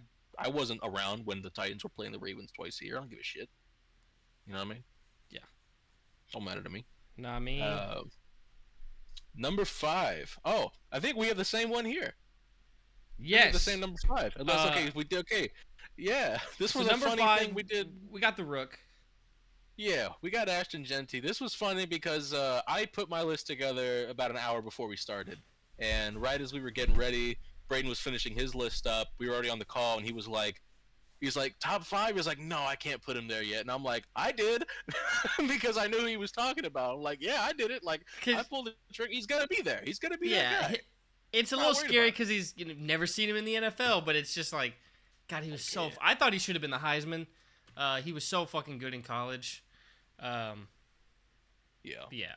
wasn't around when the Titans were playing the Ravens twice a year. I don't give a shit. You know what I mean? Yeah. Don't matter to me. Not me. Number 5. Oh, I think we have the same one here. Yes. The same number 5. Unless okay, we did okay. Yeah, this was a funny thing we did. We got the Rook. Yeah, we got Ashton Genty. This was funny because I put my list together about an hour before we started. And right as we were getting ready, Brayden was finishing his list up. We were already on the call, and he was like, top 5? He was like, no, I can't put him there yet. And I'm like, I did, because I knew who he was talking about. I'm like, yeah, I did it. Like, I pulled the trigger. He's gonna be there. He's gonna be that guy. It's a little scary because he's never seen him in the NFL, but it's just like, God, he was I thought he should have been the Heisman. He was so fucking good in college. Yeah,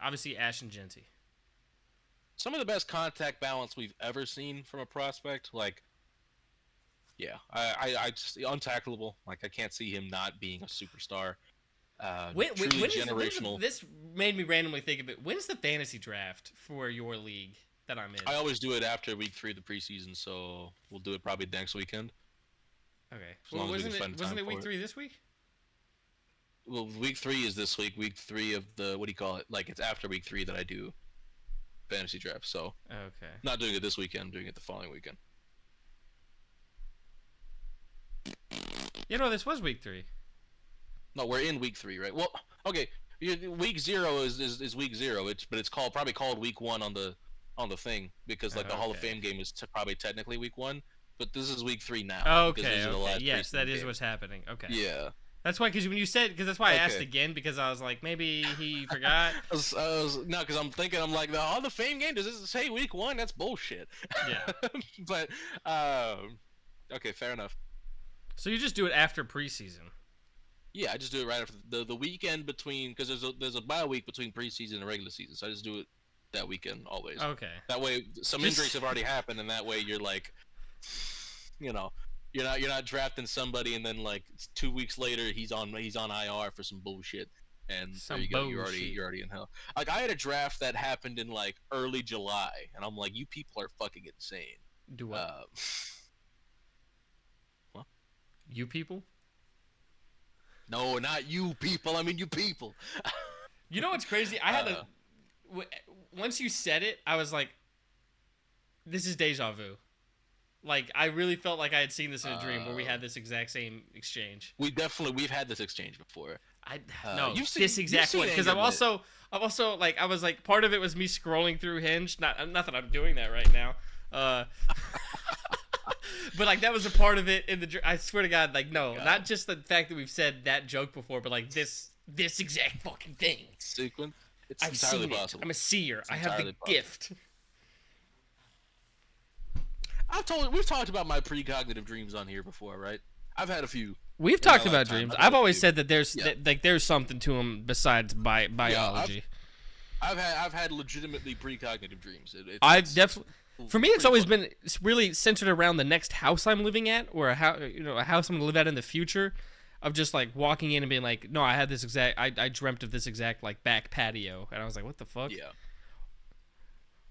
obviously Ashton Genty. Some of the best contact balance we've ever seen from a prospect. Like, yeah, I just untackleable. Like, I can't see him not being a superstar. Truly generational. This made me randomly think of it. When's the fantasy draft for your league that I'm in? I always do it after week 3 of the preseason, so we'll do it probably next weekend. Okay. Well, wasn't it week 3 this week? Well, week 3 is this week. Week 3 of the what do you call it? Like, it's after week 3 that I do fantasy draft. So okay, not doing it this weekend. I'm doing it the following weekend. This was week 3. No, we're in week 3, right? Well, okay. Week 0 is week 0. But it's probably called week 1 on the thing because like the Hall of Fame game is probably technically week 1, but this is week 3 now. Okay. Yes, that is what's happening. Okay. Yeah. That's why, that's why I asked again, because I was like, maybe he forgot. Because I'm thinking, I'm like, the Hall of Fame game, does this say week 1? That's bullshit. Yeah. But, okay, fair enough. So you just do it after preseason? Yeah, I just do it right after the weekend between, because there's a bye week between preseason and regular season, so I just do it that weekend always. Okay. That way, some injuries have already happened, and that way you're like, You're not drafting somebody and then like 2 weeks later he's on IR for some bullshit and there you go, you're already in hell. Like I had a draft that happened in like early July and I'm like, you people are fucking insane. Do what? Uh, well, You people? no, not you people. I mean you people. You know what's crazy? I had to. Uh, Once you said it, I was like, "This is deja vu." Like I really felt like I had seen this in a dream where we had this exact same exchange. we've had this exchange before. I no You've seen this exact one because Anger Lit. I'm also like I was like part of it was me scrolling through Hinge. Not that I'm doing that right now. But like that was a part of it in the. I swear to God, like no, not just the fact that we've said that joke before, but like this exact fucking thing. Sequence. It's I've entirely seen possible. it. I'm a seer. It's I have the entirely possible. gift. We've talked about my precognitive dreams on here before, right? I've had a few. We've In my talked about lifetime. dreams. I've had I've a always few. said that there's Yeah. like there's something to them besides biology. I've had legitimately precognitive dreams. I've definitely. For me, it's pretty always funny. been really centered around the next house I'm living at, or a house, a house I'm gonna live at in the future. Of just like walking in and being like, no, I had this exact, I dreamt of this exact like back patio, and I was like, what the fuck? Yeah.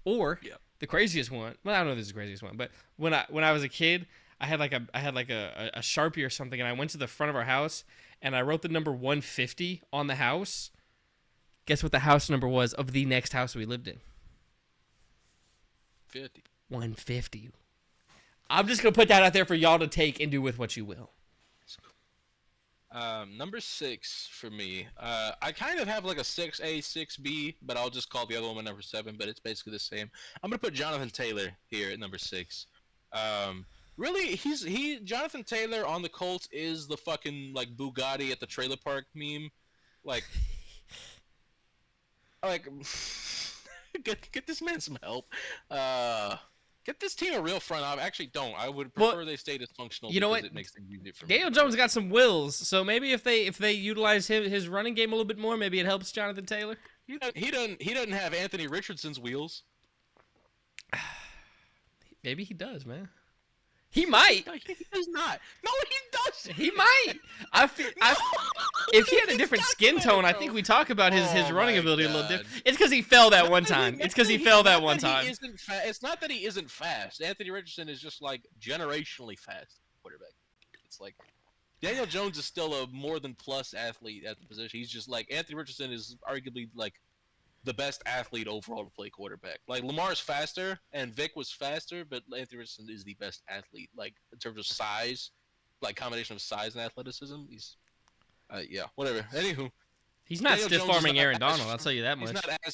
Or Yeah. the craziest one. Well, I don't know if this is the craziest one, but when I was a kid, I had like a Sharpie or something, and I went to the front of our house and I wrote the number 150 on the house. Guess what the house number was of the next house we lived in? 50. 150. I'm just gonna put that out there for y'all to take and do with what you will. Number 6 for me. I kind of have like a 6A, 6B, but I'll just call the other one my number 7. But it's basically the same. I'm gonna put Jonathan Taylor here at number 6. Really, Jonathan Taylor on the Colts is the fucking like Bugatti at the trailer park meme, like get this man some help. Get this team a real front. I actually don't. I would prefer they stay dysfunctional. You know because what? It makes things easier for Daniel me. Jones got some wills, so maybe if they utilize his running game a little bit more, maybe it helps Jonathan Taylor. He doesn't have Anthony Richardson's wheels. Maybe he does, man. He might. No, he does not. No, he doesn't. He might. If he had a different skin tone, I think we talk about his running ability a little different. It's because he fell that one time. It's because he fell that one time. It's not that he isn't fast. Anthony Richardson is just like generationally fast quarterback. It's like Daniel Jones is still a more than plus athlete at the position. He's just like Anthony Richardson is arguably like the best athlete overall to play quarterback. Like Lamar's faster and Vic was faster, but Anthony Richardson is the best athlete. Like in terms of size, like combination of size and athleticism. He's yeah, whatever. Anywho, he's not stiff arming Aaron Donald. I'll tell you that much.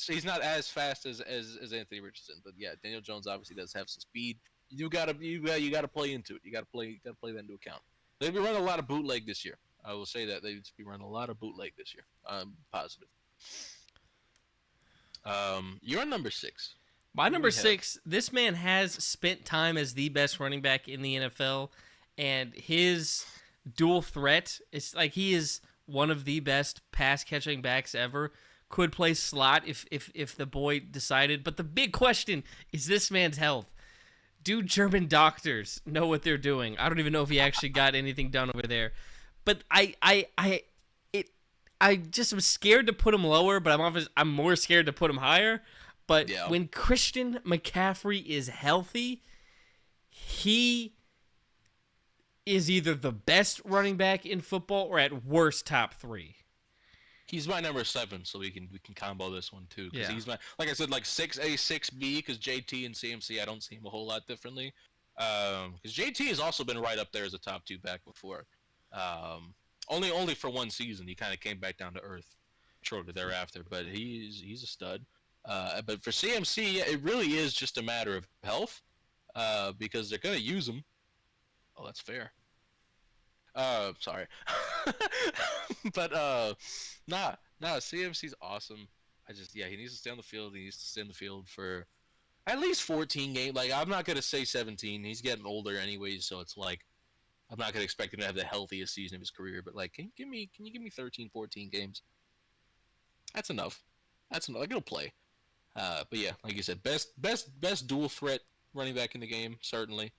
He's not as fast as Anthony Richardson, but yeah, Daniel Jones obviously does have some speed. You gotta play into it. You gotta play that into account. They'll be running a lot of bootleg this year. I will say that they'll be running a lot of bootleg this year. I'm positive. You're on number 6. My number 6, this man has spent time as the best running back in the NFL, and his dual threat is like he is one of the best pass catching backs ever. Could play slot if the boy decided, but the big question is this man's health. Do German doctors know what they're doing? I don't even know if he actually got anything done over there, but I just am scared to put him lower, but I'm more scared to put him higher. But when Christian McCaffrey is healthy, he is either the best running back in football or at worst top 3. He's my number 7, so we can combo this one too. Because he's my, like I said, like 6A, 6B. Because JT and CMC, I don't see him a whole lot differently. Because JT has also been right up there as a top 2 back before. Only for one season. He kind of came back down to earth shortly thereafter. But he's a stud. But for CMC, it really is just a matter of health. Because they're gonna use him. Oh, that's fair. Sorry. But nah, CMC's awesome. He needs to stay on the field. He needs to stay on the field for at least 14 games. Like, I'm not gonna say 17. He's getting older anyways, so it's like I'm not gonna expect him to have the healthiest season of his career. But like, can you give me 13, 14 games? That's enough. Like, he'll play. But yeah, like you said, best dual threat running back in the game, certainly.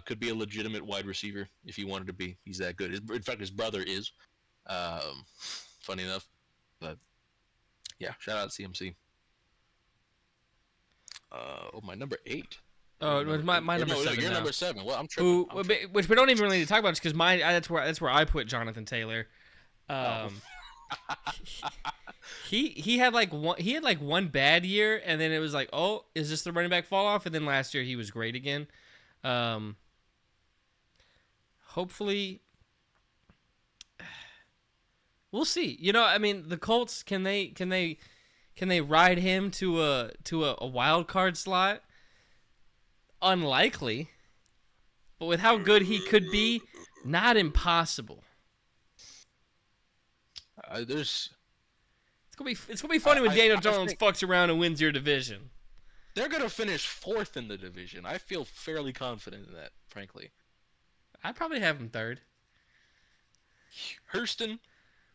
Could be a legitimate wide receiver if he wanted to be. He's that good. In fact, his brother is. Funny enough. But yeah, shout out to CMC. My number 8. Oh, it was my number no, 7 you're now. number 7. Well, I'm tripping. Who, which we don't even really need to talk about, just because that's where I put Jonathan Taylor. Oh. He had like one bad year, and then it was like, oh, is this the running back fall off? And then last year he was great again. Hopefully, we'll see. You know, I mean, the Colts can they ride him to a wild card slot? Unlikely, but with how good he could be, not impossible. There's. It's gonna be funny when Daniel Jones think fucks around and wins your division. they're gonna finish 4th in the division. I feel fairly confident in that, frankly. I'd probably have him 3rd. Houston,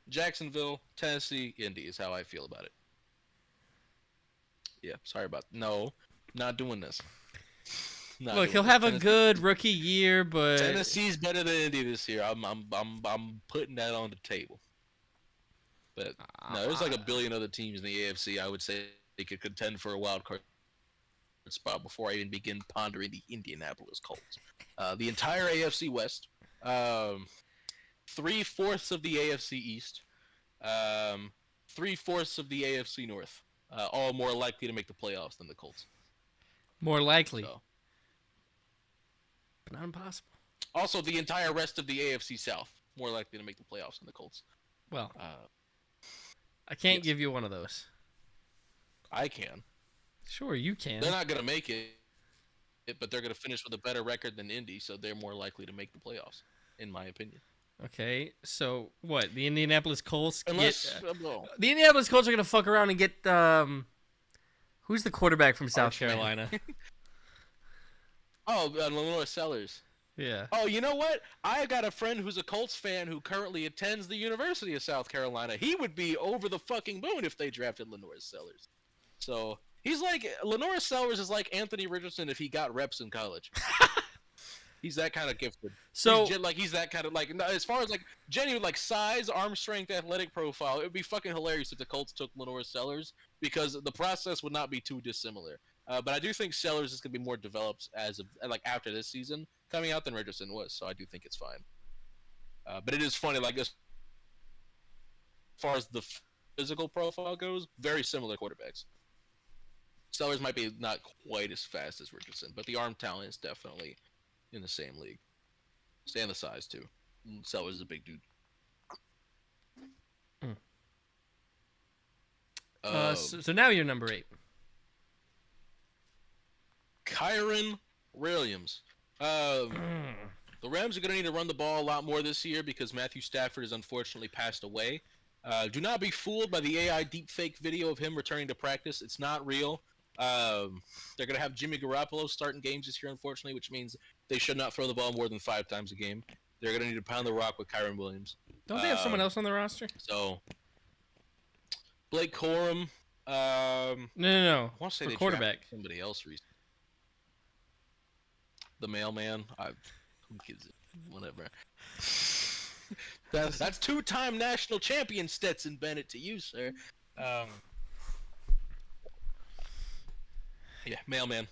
Jacksonville, Tennessee, Indy is how I feel about it. Yeah, sorry about no, not doing this. Look, he'll have a good rookie year, but Tennessee's better than Indy this year. I'm putting that on the table. But no, there's like a billion other teams in the AFC. I would say they could contend for a wild card spot before I even begin pondering the Indianapolis Colts. The entire AFC West, 3/4 of the AFC East, 3/4 of the AFC North, all more likely to make the playoffs than the Colts. More likely, but not impossible. Also, the entire rest of the AFC South more likely to make the playoffs than the Colts. Well, I can't give you one of those. I can. Sure, you can. They're not going to make it, but they're going to finish with a better record than Indy, so they're more likely to make the playoffs, in my opinion. Okay, so what? The Indianapolis Colts the Unless Indianapolis Colts are going to fuck around and get who's the quarterback from South Carolina? Lenore Sellers. Yeah. Oh, you know what? I got a friend who's a Colts fan who currently attends the University of South Carolina. He would be over the fucking moon if they drafted Lenore Sellers. So he's like Lenore Sellers is like Anthony Richardson if he got reps in college. He's that kind of gifted. So he's that kind of like as far as like genuine like size, arm strength, athletic profile. It would be fucking hilarious if the Colts took Lenore Sellers because the process would not be too dissimilar. But I do think Sellers is going to be more developed as of, like after this season coming out than Richardson was, so I do think it's fine. But it is funny, like as far as the physical profile goes, very similar quarterbacks. Sellers might be not quite as fast as Richardson, but the arm talent is definitely in the same league. And the size too. Sellers is a big dude. So now you're number 8. Kyren Williams. The Rams are going to need to run the ball a lot more this year because Matthew Stafford has unfortunately passed away. Do not be fooled by the AI deepfake video of him returning to practice. It's not real. They're going to have Jimmy Garoppolo starting games this year, unfortunately, which means they should not throw the ball more than 5 times a game. They're going to need to pound the rock with Kyren Williams. Don't they have someone else on the roster? So, Blake Corum. No. I want to say they quarterback. Somebody else recently. The mailman. Who gives it? Whatever. That's 2-time national champion Stetson Bennett to you, sir. Yeah, mailman.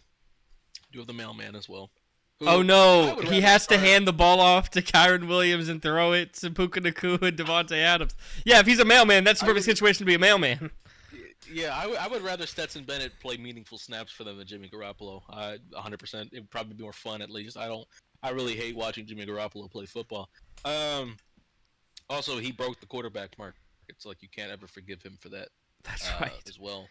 Do have the mailman as well. Oh no, he has to hand the ball off to Kyren Williams and throw it to Puka Nacua and Devontae Adams. Yeah, if he's a mailman, that's the perfect situation to be a mailman. Yeah, I would rather Stetson Bennett play meaningful snaps for them than Jimmy Garoppolo. 100%. It would probably be more fun, at least. I really hate watching Jimmy Garoppolo play football. Also, he broke the quarterback mark. It's like you can't ever forgive him for that. That's right. As well.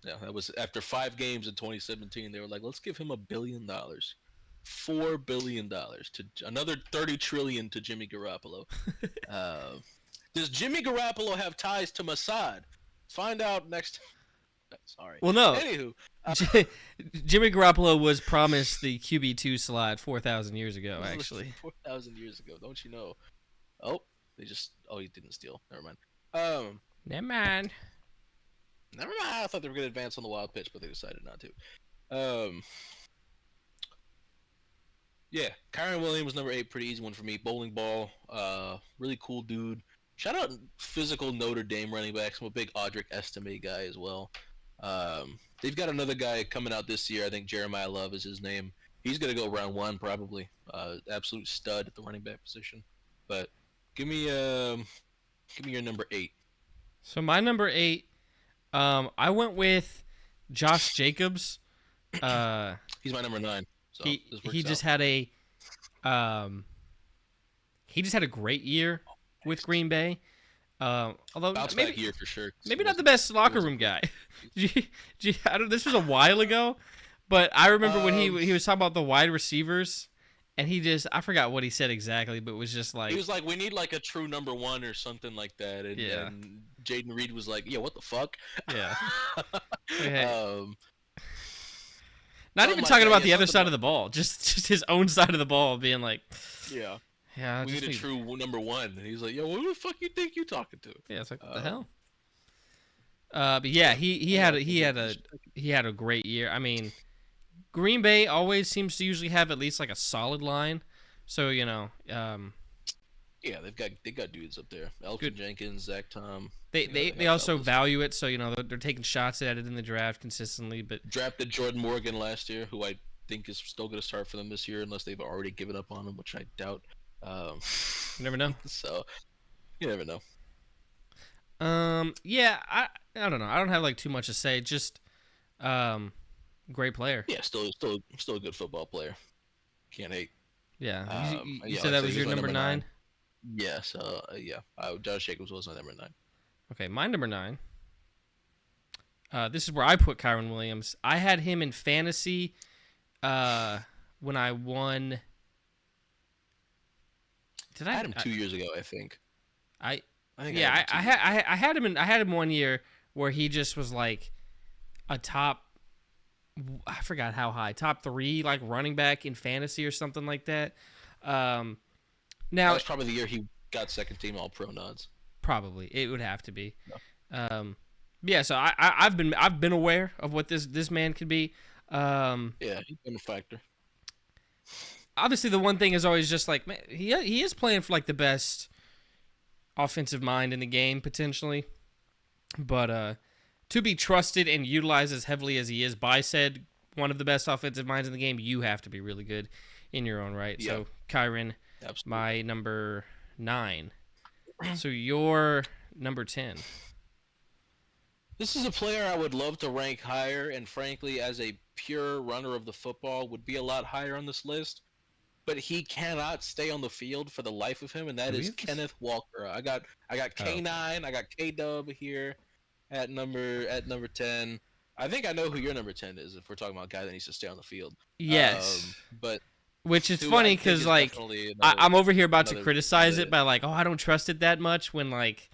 Yeah, that was after 5 games in 2017. They were like, let's give him $1 billion. $4 billion to another $30 trillion to Jimmy Garoppolo. Does Jimmy Garoppolo have ties to Mossad? Find out next. Sorry. Well, no. Anywho, Jimmy Garoppolo was promised the QB2 slot 4,000 years ago. Actually, 4,000 years ago. Don't you know? Oh, he didn't steal. Never mind. Never mind. I thought they were going to advance on the wild pitch, but they decided not to. Yeah, Kyren Williams, number 8, pretty easy one for me. Bowling ball, really cool dude. Shout out physical Notre Dame running backs. I'm a big Audric Estime guy as well. they've got another guy coming out this year. I think Jeremiah Love is his name. He's gonna go round 1 probably. Absolute stud at the running back position. But give me your number 8. So my number 8, I went with Josh Jacobs. He's my number 9. So he this he works just out. had a he just had a great year with Green Bay. Although Bounce maybe back year for sure. 'Cause maybe not the best he locker wasn't room great. guy. I don't, this was a while ago, but I remember when he was talking about the wide receivers, and I forgot what he said exactly, but it was just like He was like, we need like a true number 1 or something like that, and, Yeah. and Jaden Reed was like, yeah, what the fuck? Yeah. Okay. um, Not something even like talking that, about yeah, the other something side of the ball, just his own side of the ball, being like, yeah, yeah, we just need a true number 1. And he's like, yo, who the fuck you think you talking to? yeah. It's like what the hell. But yeah, he had a great year. I mean, Green Bay always seems to usually have at least like a solid line, so Yeah, they got dudes up there. Elton Good. Jenkins, Zach Tom. they got also fellas. value it, so they're taking shots at it in the draft consistently. But Drafted Jordan Morgan last year, who I think is still going to start for them this year, unless they've already given up on him, which I doubt. you never know. So you never know. Yeah, I don't know. I don't have like too much to say. Just great player. Yeah, still a good football player. Can't hate. Yeah, you Yeah, said like I that was he's your my number 9. Yeah, so yeah, Josh Jacobs was my number 9. Okay, my number 9. This is where I put Kyron Williams. I had him in fantasy when I won. Did I had him 2 years ago, I think. I think yeah, I had him I had him in. I had him one year where he just was like a top. I forgot how high, top 3 like running back in fantasy or something like that. that Now was probably the year he got second team All Pro nods. probably it would have to be. Yeah, so I've been aware of what this man could be. Yeah, he's been a factor. Obviously, the one thing is always just like, man, he is playing for like the best offensive mind in the game potentially, but to be trusted and utilized as heavily as he is by said one of the best offensive minds in the game, you have to be really good in your own right. Yeah. So Kyron, Absolutely. my number 9. So your number 10. This is a player I would love to rank higher, and frankly, as a pure runner of the football, would be a lot higher on this list. But he cannot stay on the field for the life of him, and that Who is is this? Kenneth Walker. I got K9, I got K Dub here at number 10. I think I know who your number 10 is if we're talking about a guy that needs to stay on the field. Yes. But Which is who I funny think because is like definitely another- I'm over here about to another- criticize it by like, oh, I don't trust it that much when like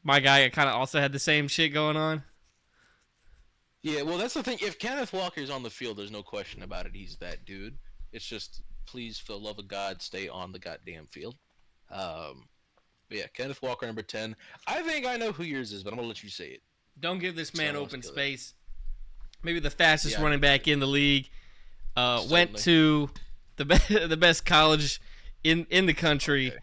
my guy kind of also had the same shit going on. Yeah, well, that's the thing. If Kenneth Walker's on the field, there's no question about it. He's that dude. It's just, please, for the love of God, stay on the goddamn field. But yeah, Kenneth Walker, number 10. I think I know who yours is, but I'm going to let you say it. Don't give this man Someone open else go space. Maybe the fastest Yeah, running back in the league. Went Certainly. to the best college in the country. Okay.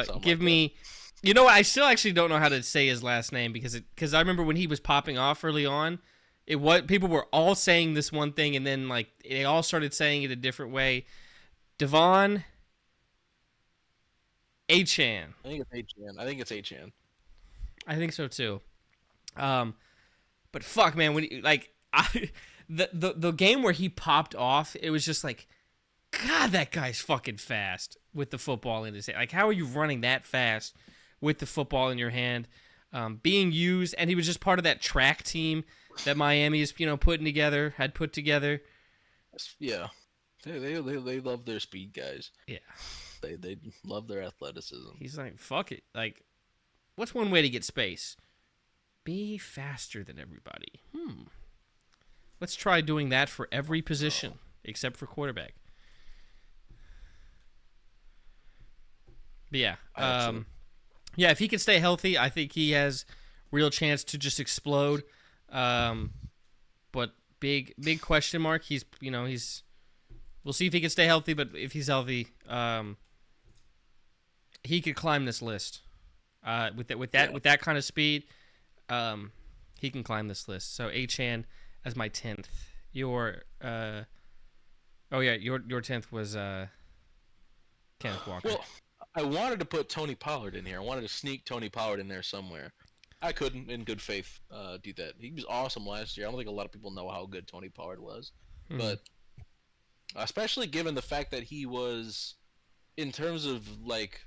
Something Give like me. You know what? I still actually don't know how to say his last name because I remember when he was popping off early on, people were all saying this one thing and then like they all started saying it a different way. Devon Achan. I think it's Achan. I think so too. But fuck, man, when the game where he popped off, it was just like, God, that guy's fucking fast with the football in his hand. Like, how are you running that fast with the football in your hand? Being used, and he was just part of that track team that Miami is, had put together. Yeah. They love their speed guys. Yeah. They love their athleticism. He's like, fuck it. Like, what's one way to get space? Be faster than everybody. Let's try doing that for every position except for quarterback. But yeah. Yeah, if he can stay healthy, I think he has real chance to just explode. But big question mark. We'll see if he can stay healthy, but if he's healthy, he could climb this list. With that kind of speed, he he can climb this list. So Achan as my 10th. Your your 10th was Kenneth Walker. Well, I wanted to put Tony Pollard in here. I wanted to sneak Tony Pollard in there somewhere. I couldn't, in good faith, do that. He was awesome last year. I don't think a lot of people know how good Tony Pollard was, but especially given the fact that he was, in terms of like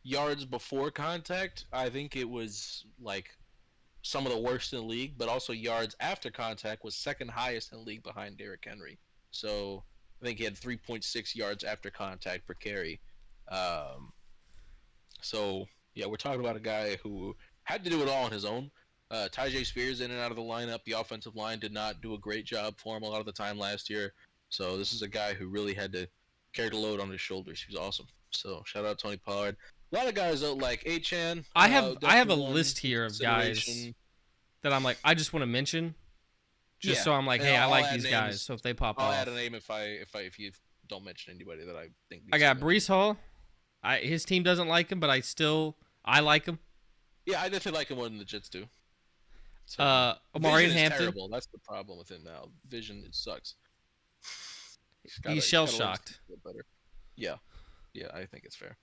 yards before contact, I think it was like some of the worst in the league. But also yards after contact was second highest in the league behind Derrick Henry. So I think he had 3.6 yards after contact per carry. So yeah, we're talking about a guy who had to do it all on his own. Tyjae Spears in and out of the lineup. The offensive line did not do a great job for him a lot of the time last year. So this is a guy who really had to carry the load on his shoulders. He was awesome. So shout out Tony Pollard. A lot of guys like Achan. I have a list here of guys that I'm like, I just want to mention, so I'm like, hey, I like these guys. So if they pop off, I'll add a name if you don't mention anybody that I think. I got Breece Hall. His team doesn't like him, but I like him. Yeah, I definitely like him more than the Jets do. So, Omarion Hampton. Terrible. That's the problem with him now. Vision, it sucks. He's shell shocked. Yeah, I think it's fair.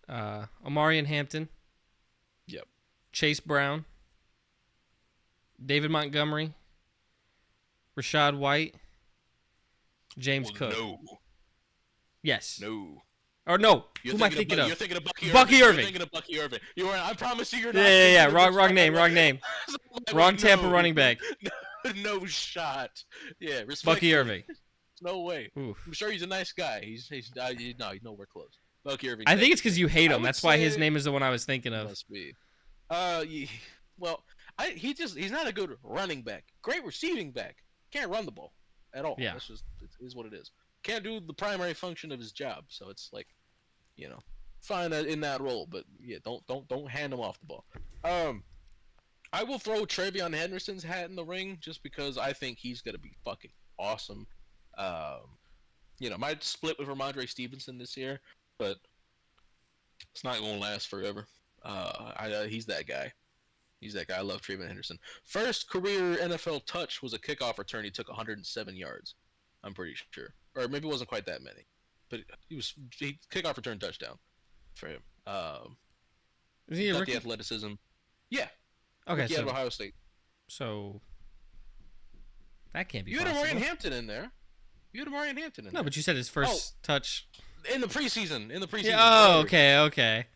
Omarion Hampton. Yep. Chase Brown. David Montgomery. Rashad White. James Cook. No. Yes. No. Or no. Who am I thinking of? You're thinking of Bucky Irving. You're thinking of Bucky Irving. I promise you, you're not. Yeah. Wrong name. Wrong Tampa running back. No shot. Yeah. Bucky Irving. No way. Oof. I'm sure he's a nice guy. He's nowhere close. Bucky Irving. I think it's because you hate him. That's why his name is the one I was thinking of. Must be. Well, he's not a good running back. Great receiving back. Can't run the ball at all. Yeah. That's just it is what it is. Can't do the primary function of his job. So it's like, fine in that role, but yeah, don't hand him off the ball. I will throw Travion Henderson's hat in the ring just because I think he's gonna be fucking awesome. Might split with Ramondre Stevenson this year, but it's not gonna last forever. He's that guy. He's that guy. I love Travion Henderson. First career NFL touch was a kickoff return. He took 107 yards. I'm pretty sure, or maybe it wasn't quite that many, but he kickoff return touchdown for him. Is he a got rookie? the athleticism? Yeah. Okay, Rookie out of Ohio State. So that can't be. You possible. had Omarion Hampton in there. No, but you said his first touch in the preseason. Yeah, oh, okay.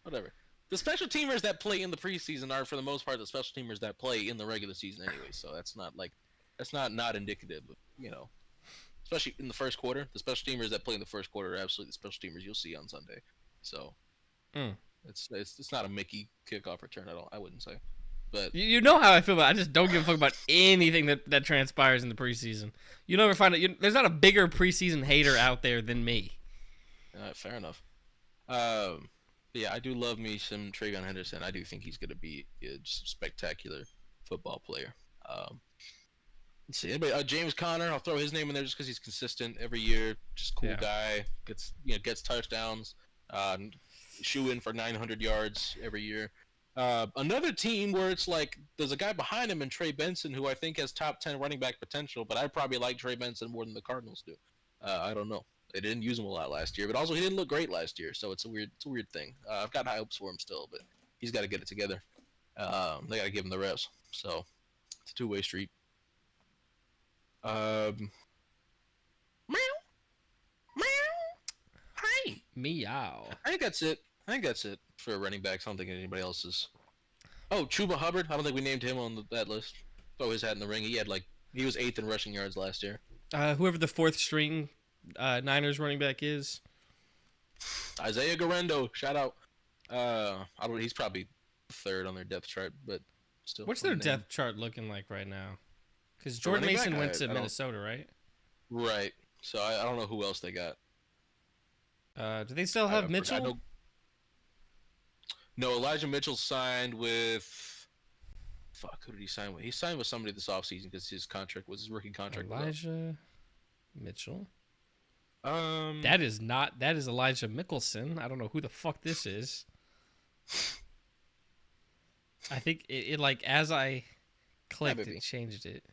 Whatever. The special teamers that play in the preseason are, for the most part, the special teamers that play in the regular season anyway. So that's not indicative of, especially in the first quarter. The special teamers that play in the first quarter are absolutely the special teamers you'll see on Sunday. So it's not a Mickey kickoff return at all. I wouldn't say. But you know how I feel about it. I just don't give a fuck about anything that transpires in the preseason. You never find it. There's not a bigger preseason hater out there than me. Fair enough. Yeah, I do love me some Travion Henderson. I do think he's going to be a spectacular football player. Let's see. Anybody? James Conner. I'll throw his name in there just because he's consistent every year. Just cool guy. Gets touchdowns. Shoe in for 900 yards every year. Another team where it's like there's a guy behind him in Trey Benson who I think has top 10 running back potential, but I probably like Trey Benson more than the Cardinals do. I don't know. They didn't use him a lot last year, but also he didn't look great last year, so it's a weird thing. I've got high hopes for him still, but he's got to get it together. They got to give him the reps, so it's a two-way street. Meow. Hi. Meow. I think that's it for running backs. I don't think anybody else is. Oh, Chuba Hubbard. I don't think we named him on that list. Throw his hat in the ring. He was 8th in rushing yards last year. Whoever the 4th string Niners running back is. Isaiah Garendo. Shout out. He's probably 3rd on their depth chart, but still. What's their depth chart looking like right now? Because Jordan Mason went to Minnesota, right? Right. So I don't know who else they got. Do they still have Mitchell? No, Elijah Mitchell signed with. Fuck, who did he sign with? He signed with somebody this offseason because his rookie contract. Elijah Mitchell. That that is Elijah Mickelson. I don't know who the fuck this is. I think it like as I clicked, maybe. it changed it.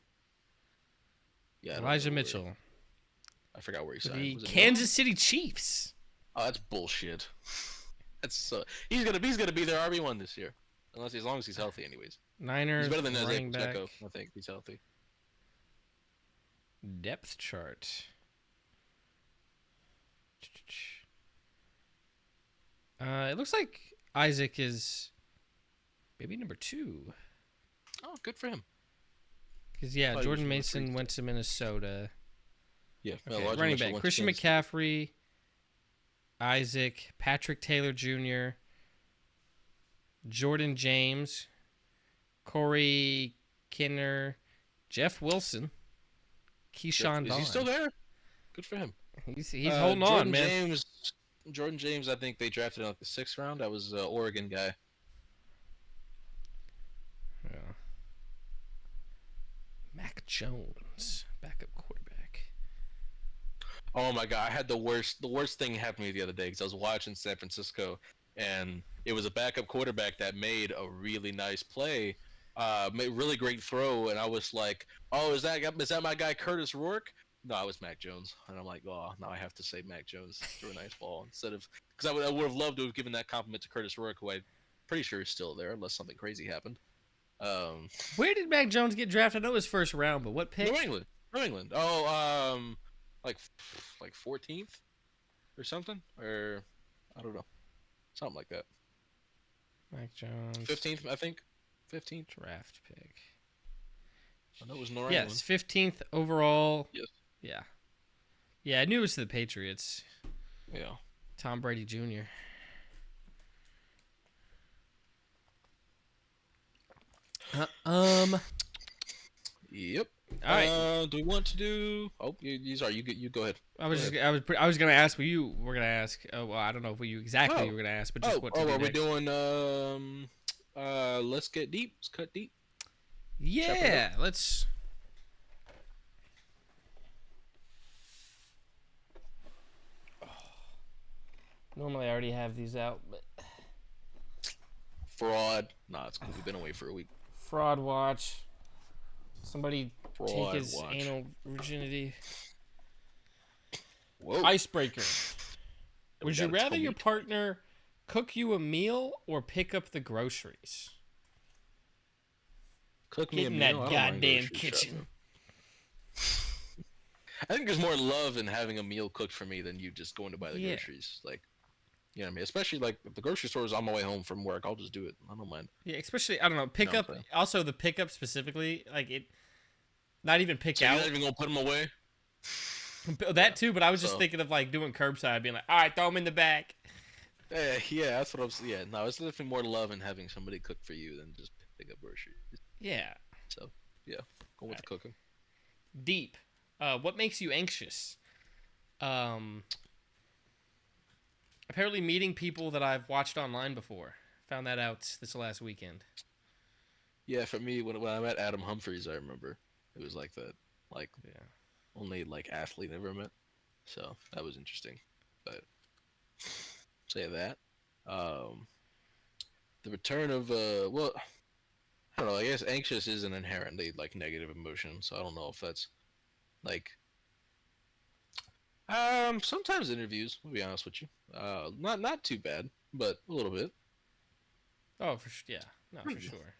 Yeah, I don't Elijah know Mitchell I forgot where he for signed. the Was it Milan? Kansas City Chiefs. Oh, that's bullshit. That's he's gonna be their RB1 this year, as long as he's healthy, anyways. He's Niners better than Isaiah running back Pacheco. I think he's healthy. depth chart. It looks like Isaac is maybe number 2. Oh, good for him. Because yeah, Thought he was Jordan number Mason 3. went to Minnesota. Yeah, Okay, Elijah running Mitchell back went to Christian Kansas City. McCaffrey, Isaac, Patrick Taylor Jr., Jordan James, Corey Kinner, Jeff Wilson, Keyshawn Is Vaughn. he still there? Good for him. He's holding on, man. Jordan James, I think they drafted in like the 6th round. That was Oregon guy. Yeah. Mac Jones, backup quarterback. Oh my god, I had the worst thing happen to me the other day because I was watching San Francisco, and it was a backup quarterback that made a really nice play, made a really great throw, and I was like, oh, is that my guy Curtis Rourke? No, it was Mac Jones, and I'm like, oh, now I have to say Mac Jones threw a nice ball instead of because I would have loved to have given that compliment to Curtis Rourke, who I'm pretty sure is still there unless something crazy happened. Where did Mac Jones get drafted? I know his first round, but what pick? New England. Oh, like 14th or something, or I don't know, something like that. Mac Jones. 15th, I think. 15th. Draft pick. I know it was New England. Yes, 15th overall. Yes. Yeah. Yeah, I knew it was the Patriots. Yeah. Tom Brady Jr. Yep. All right. Do we want to do? Oh, you go ahead. I was gonna ask what you were gonna ask. Oh, well, I don't know what you exactly were gonna ask, but just what to do are we next. doing let's get deep. Let's cut deep. Yeah, let's. Normally, I already have these out, but Fraud. Nah, it's cool. We've been away for a week. fraud watch. Somebody take Fraud his watch. anal virginity. Whoa. Icebreaker. We Would you gotta rather tell your me. partner cook you a meal or pick up the groceries? Cook me Get a in meal. that I don't mind goddamn grocery kitchen. shopping. I think there's more love in having a meal cooked for me than you just going to buy the Yeah. groceries. Like, you know what I mean? Especially like if the grocery store is on my way home from work, I'll just do it. I don't mind. Yeah, especially I don't know pickup. okay. Also, the pickup specifically, like it. Not even pick So out you're not even gonna put them away? that too, but I was just so- thinking of like doing curbside, being like, all right, throw them in the back. Yeah, that's what I'm saying. Yeah, no, it's definitely more love in having somebody cook for you than just pick up groceries. Yeah, So, yeah, go with the cooking. deep. What makes you anxious? Apparently meeting people that I've watched online before. Found that out this last weekend. Yeah, for me, when I met Adam Humphries, I remember it was like that, like Yeah. only like athlete I ever met. So that was interesting. But say that. The return of well, I don't know. I guess anxious is an inherently like negative emotion, so I don't know if that's like sometimes interviews. I'll be honest with you. Not too bad, but a little bit. Oh, yeah. No, for sure.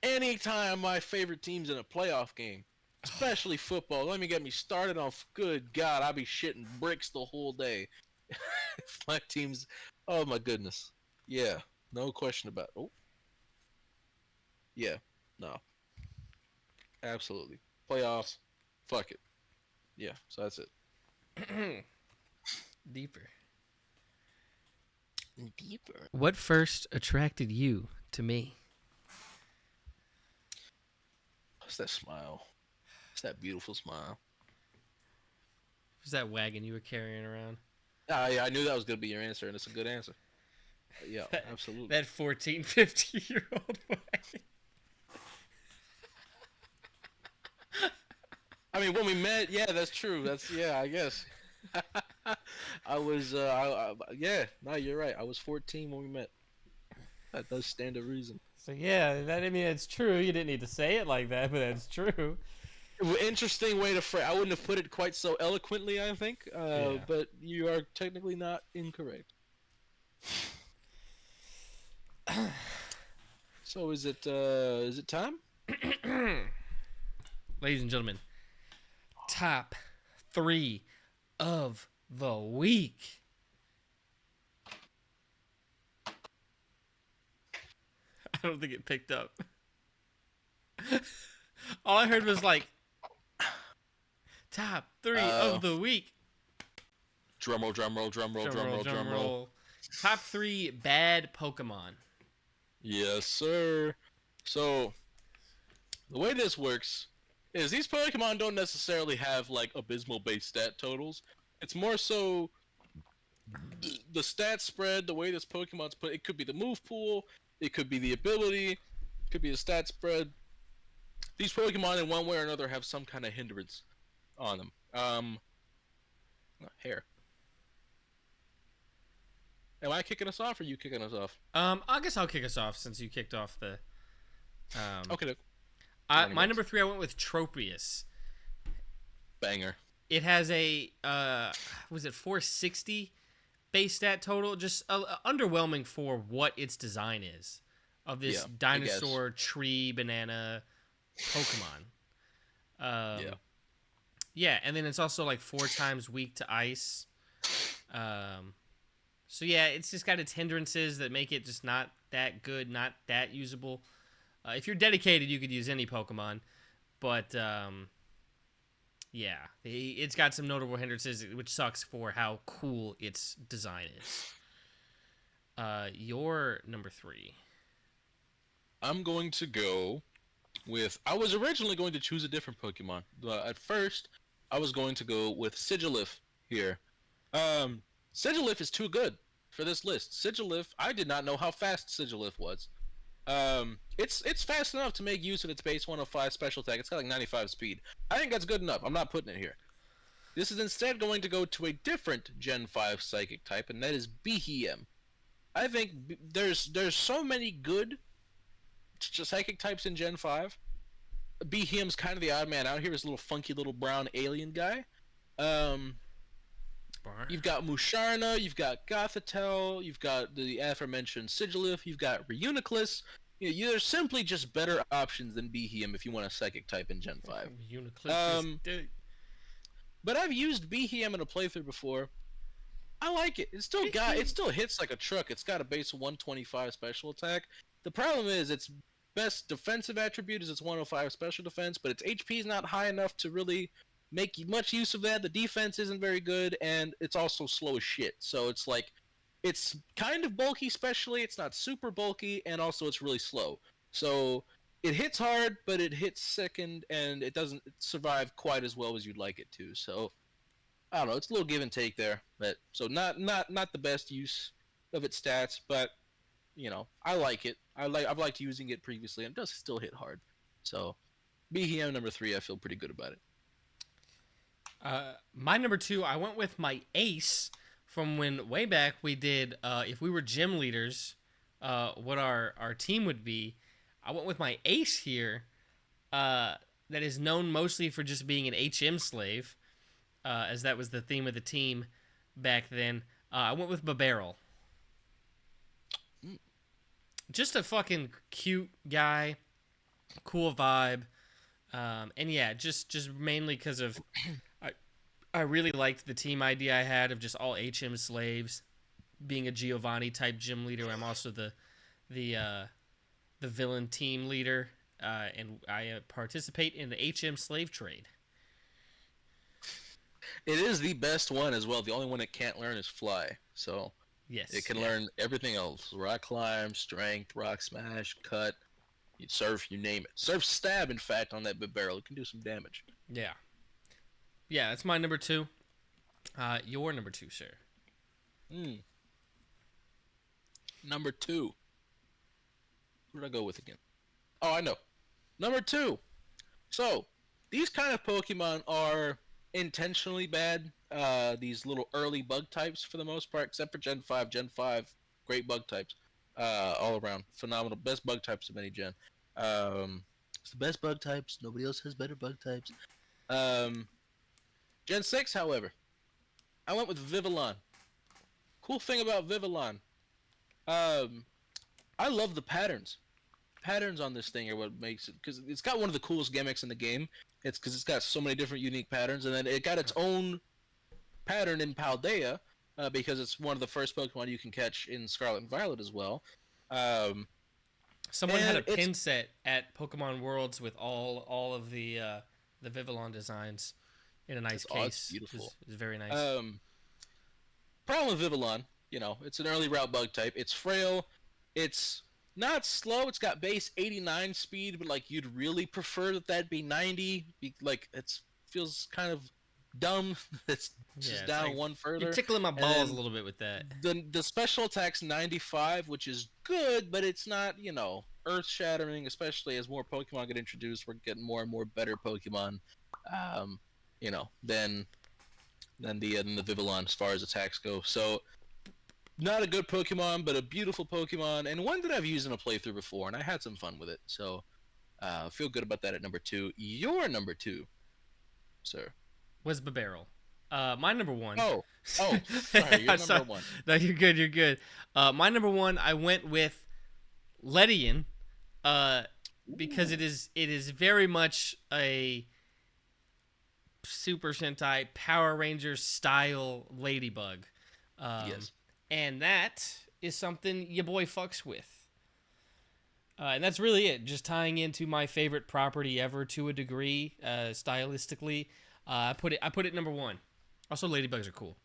Anytime my favorite team's in a playoff game, especially football, let me get me started on. Good God, I'll be shitting bricks the whole day. If my team's, oh my goodness, yeah, no question about it. Oh, yeah, no, absolutely, playoffs, fuck it, yeah. So that's it. Deeper. Deeper. What first attracted you to me? What's that smile? It's that beautiful smile. Was that wagon you were carrying around? Yeah, I knew that was gonna be your answer, and it's a good answer. Yeah, absolutely. That 14, 15-year-old wagon. I mean, when we met, yeah, that's true. I guess. I was, yeah, no, you're right. I was 14 when we met. That does stand to reason. So yeah, I mean, it's true. You didn't need to say it like that, but it's true. Interesting way to phrase. I wouldn't have put it quite so eloquently, I think. Yeah. But you are technically not incorrect. So is it time? Ladies and gentlemen, top 3 of the week. I don't think it picked up. All I heard was like, top 3 of the week. Drumroll, drumroll, drumroll, drumroll, drumroll. Top 3 bad Pokemon. Yes, sir. So the way this works is these Pokemon don't necessarily have like abysmal base stat totals. It's more so the stat spread, the way this Pokemon's put. It could be the move pool, it could be the ability, it could be the stat spread. These Pokemon in one way or another have some kind of hindrance on them. Hair. Am I kicking us off or are you kicking us off? I guess I'll kick us off since you kicked off the. Okay. My number 3, I went with Tropius. Banger. It has a was it 460 base stat total? Just underwhelming for what its design is of this dinosaur tree banana Pokemon. Yeah, and then it's also like 4 times weak to ice. So yeah, it's just got its hindrances that make it just not that good, not that usable. If you're dedicated, you could use any Pokemon, but yeah, it's got some notable hindrances, which sucks for how cool its design is. Your number 3. I'm going to go with. I was originally going to choose a different Pokemon. At first, I was going to go with Sigilif here. Sigilif is too good for this list. Sigilif, I did not know how fast Sigilif was. It's fast enough to make use of its base 105 special attack. It's got like 95 speed. I think that's good enough. I'm not putting it here. This is instead going to go to a different Gen 5 Psychic type, and that is Behem. I think there's so many good Psychic types in Gen 5. Behem's kind of the odd man out here. This little funky little brown alien guy. You've got Musharna, you've got Gothitelle, you've got the aforementioned Sigilif, you've got Reuniclus. There's simply just better options than Behem if you want a Psychic type in Gen 5. But I've used Behem in a playthrough before. I like it. It still hits like a truck. It's got a base 125 special attack. The problem is its best defensive attribute is its 105 special defense, but its HP is not high enough to really make much use of that. The defense isn't very good, and it's also slow as shit. So it's like, it's kind of bulky, especially. It's not super bulky, and also it's really slow. So it hits hard, but it hits second, and it doesn't survive quite as well as you'd like it to. So I don't know. It's a little give and take there. But so not the best use of its stats, but I like it. I've liked using it previously, and it does still hit hard. So Behem number 3, I feel pretty good about it. My number 2, I went with my ace from when way back we did, if we were gym leaders, what our team would be. I went with my ace here, that is known mostly for just being an HM slave, as that was the theme of the team back then. I went with Babarrel. Just a fucking cute guy, cool vibe, and yeah, just mainly because of I really liked the team idea I had of just all HM slaves, being a Giovanni type gym leader. I'm also the villain team leader, and I participate in the HM slave trade. It is the best one as well. The only one it can't learn is fly. So yes, it can learn everything else: rock climb, strength, rock smash, cut, surf, you name it. Surf stab, in fact, on that Babarrel. It can do some damage. Yeah, that's my number 2. Your number 2, sir. Number 2. Who did I go with again? Oh, I know. Number 2. So, these kind of Pokemon are intentionally bad. These little early bug types, for the most part, except for Gen 5. Gen 5, great bug types. All around phenomenal. Best bug types of any gen. It's the best bug types. Nobody else has better bug types. Um, Gen 6, however, I went with Vivillon. Cool thing about Vivillon, um, I love the patterns. Patterns on this thing are what makes it, because it's got one of the coolest gimmicks in the game. It's because it's got so many different unique patterns, and then it got its own pattern in Paldea, because it's one of the first Pokemon you can catch in Scarlet and Violet as well. Um, Someone had a and it's pin set at Pokemon Worlds with all of the Vivillon designs in a nice it's case. beautiful. It was very nice. Problem with Vivillon, it's an early route bug type. It's frail. It's not slow. It's got base 89 speed, but like you'd really prefer that be 90. Like feels kind of dumb. It's just It's down like, one you're further. tickling my balls a And little bit with that. the special attack's 95, which is good, but it's not earth shattering. Especially as more Pokemon get introduced, we're getting more and more better Pokemon. Um, you know, than than the Vivillon as far as attacks go. So not a good Pokemon, but a beautiful Pokemon, and one that I've used in a playthrough before, and I had some fun with it. So feel good about that at number 2. Your number 2, sir. Was Barrel. My number 1. Oh, sorry, your number 1. No, you're good. You're good. My number 1, I went with Ledian, because it is very much a Super Sentai Power Rangers style ladybug. Yes. And that is something your boy fucks with. And that's really it. Just tying into my favorite property ever to a degree, stylistically. I put it number 1. Also, ladybugs are cool.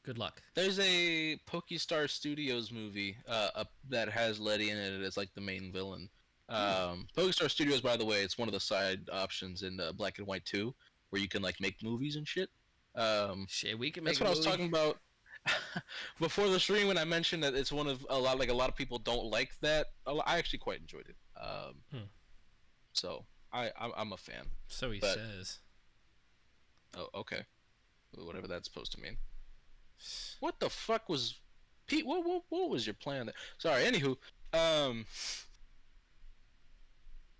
Good luck. There's a Pokestar Studios movie that has Letty in it as like the main villain. Pokestar Studios, by the way, it's one of the side options in Black and White 2, where you can like make movies and shit. Shit, we can make. That's what I was talking about before the stream when I mentioned that it's one of a lot of people don't like that. I actually quite enjoyed it. So I'm a fan. So he says. Oh, okay. Whatever that's supposed to mean. What the fuck was Pete? What was your plan there? Sorry. Anywho,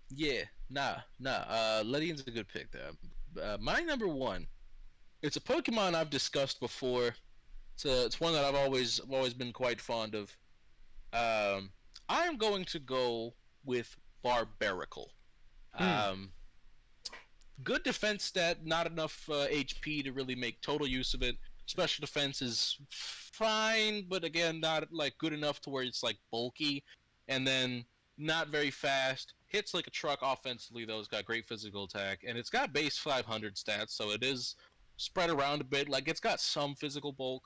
yeah, nah. Ledian's a good pick there. My number 1. It's a Pokemon I've discussed before. It's one that I've always been quite fond of. I'm going to go with Barbaracle. Good defense stat, not enough HP to really make total use of it. Special defense is fine, but again, not like good enough to where it's like bulky, and then not very fast. Hits like a truck offensively though. It's got great physical attack, and it's got base 500 stats, so it is spread around a bit. Like it's got some physical bulk,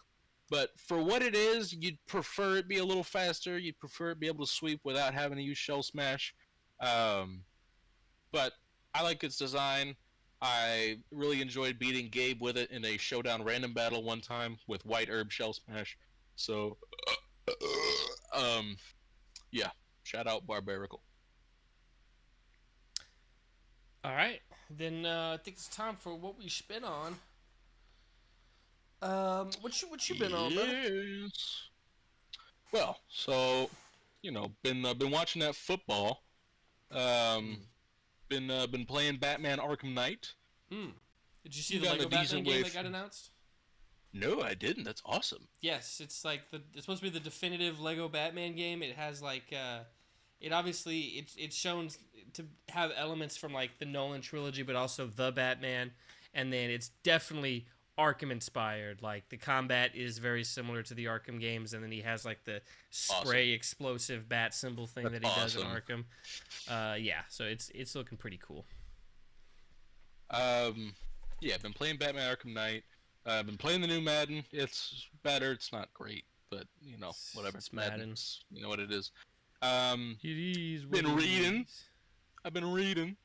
but for what it is, you'd prefer it be a little faster. You'd prefer it be able to sweep without having to use Shell Smash. But I like its design. I really enjoyed beating Gabe with it in a showdown random battle one time with White Herb Shell Smash. So, yeah, shout out Barbaracle. All right, then I think it's time for what we spin on. What you been on, man? Well, so been watching that football. Been playing Batman Arkham Knight. Did you see the Lego Batman game that got announced? No, I didn't. That's awesome. Yes, it's like it's supposed to be the definitive Lego Batman game. It has like it obviously it's shown to have elements from like the Nolan trilogy, but also the Batman, and then it's definitely Arkham inspired. Like the combat is very similar to the Arkham games, and then he has like the spray explosive bat symbol thing that he does in Arkham. Yeah, so it's looking pretty cool. Yeah, I've been playing Batman Arkham Knight. I've been playing the new Madden. It's better. It's not great, but whatever. It's Madden. You know what it is. It is. Been reading. I've been reading.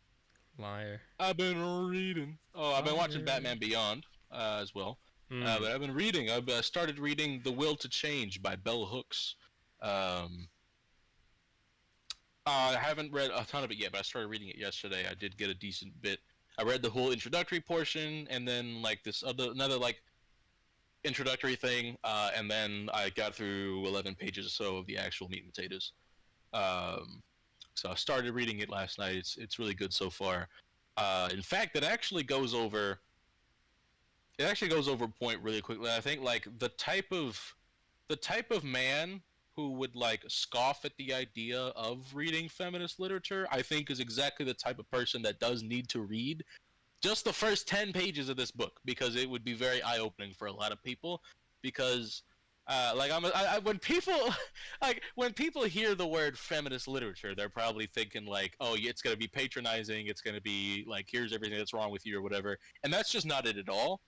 Liar. I've been reading. Oh, I've been watching Batman Beyond as well. But I've been reading. I've started reading The Will to Change by Bell Hooks. I haven't read a ton of it yet, but I started reading it yesterday. I did get a decent bit. I read the whole introductory portion, and then like another like introductory thing, and then I got through 11 pages or so of the actual meat and potatoes. Um, so I started reading it last night. It's really good so far. In fact, it actually goes over point really quickly. I think like the type of man who would like scoff at the idea of reading feminist literature, I think is exactly the type of person that does need to read just the first 10 pages of this book, because it would be very eye-opening for a lot of people. Because like when people like when people hear the word feminist literature, they're probably thinking like, oh, it's going to be patronizing, it's going to be like, here's everything that's wrong with you or whatever, and that's just not it at all.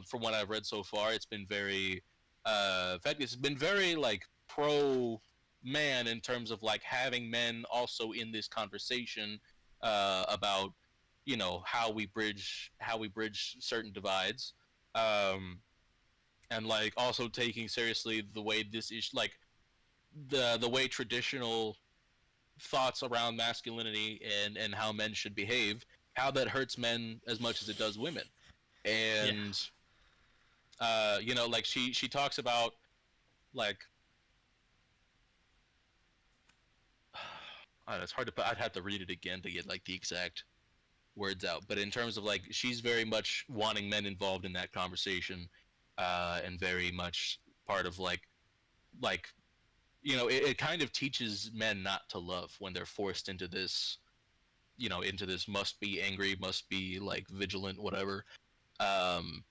From what I've read so far, it's been very in fact, it's been very like pro man, in terms of like having men also in this conversation about, how we bridge certain divides, um, and like also taking seriously the way this is like the way traditional thoughts around masculinity and how men should behave, how that hurts men as much as it does women. Yeah. And like she talks about like I don't know, it's hard to put. I'd have to read it again to get like the exact words out. But in terms of like, she's very much wanting men involved in that conversation, and very much part of like it kind of teaches men not to love when they're forced into this, into this must be angry, must be like vigilant, whatever. Um,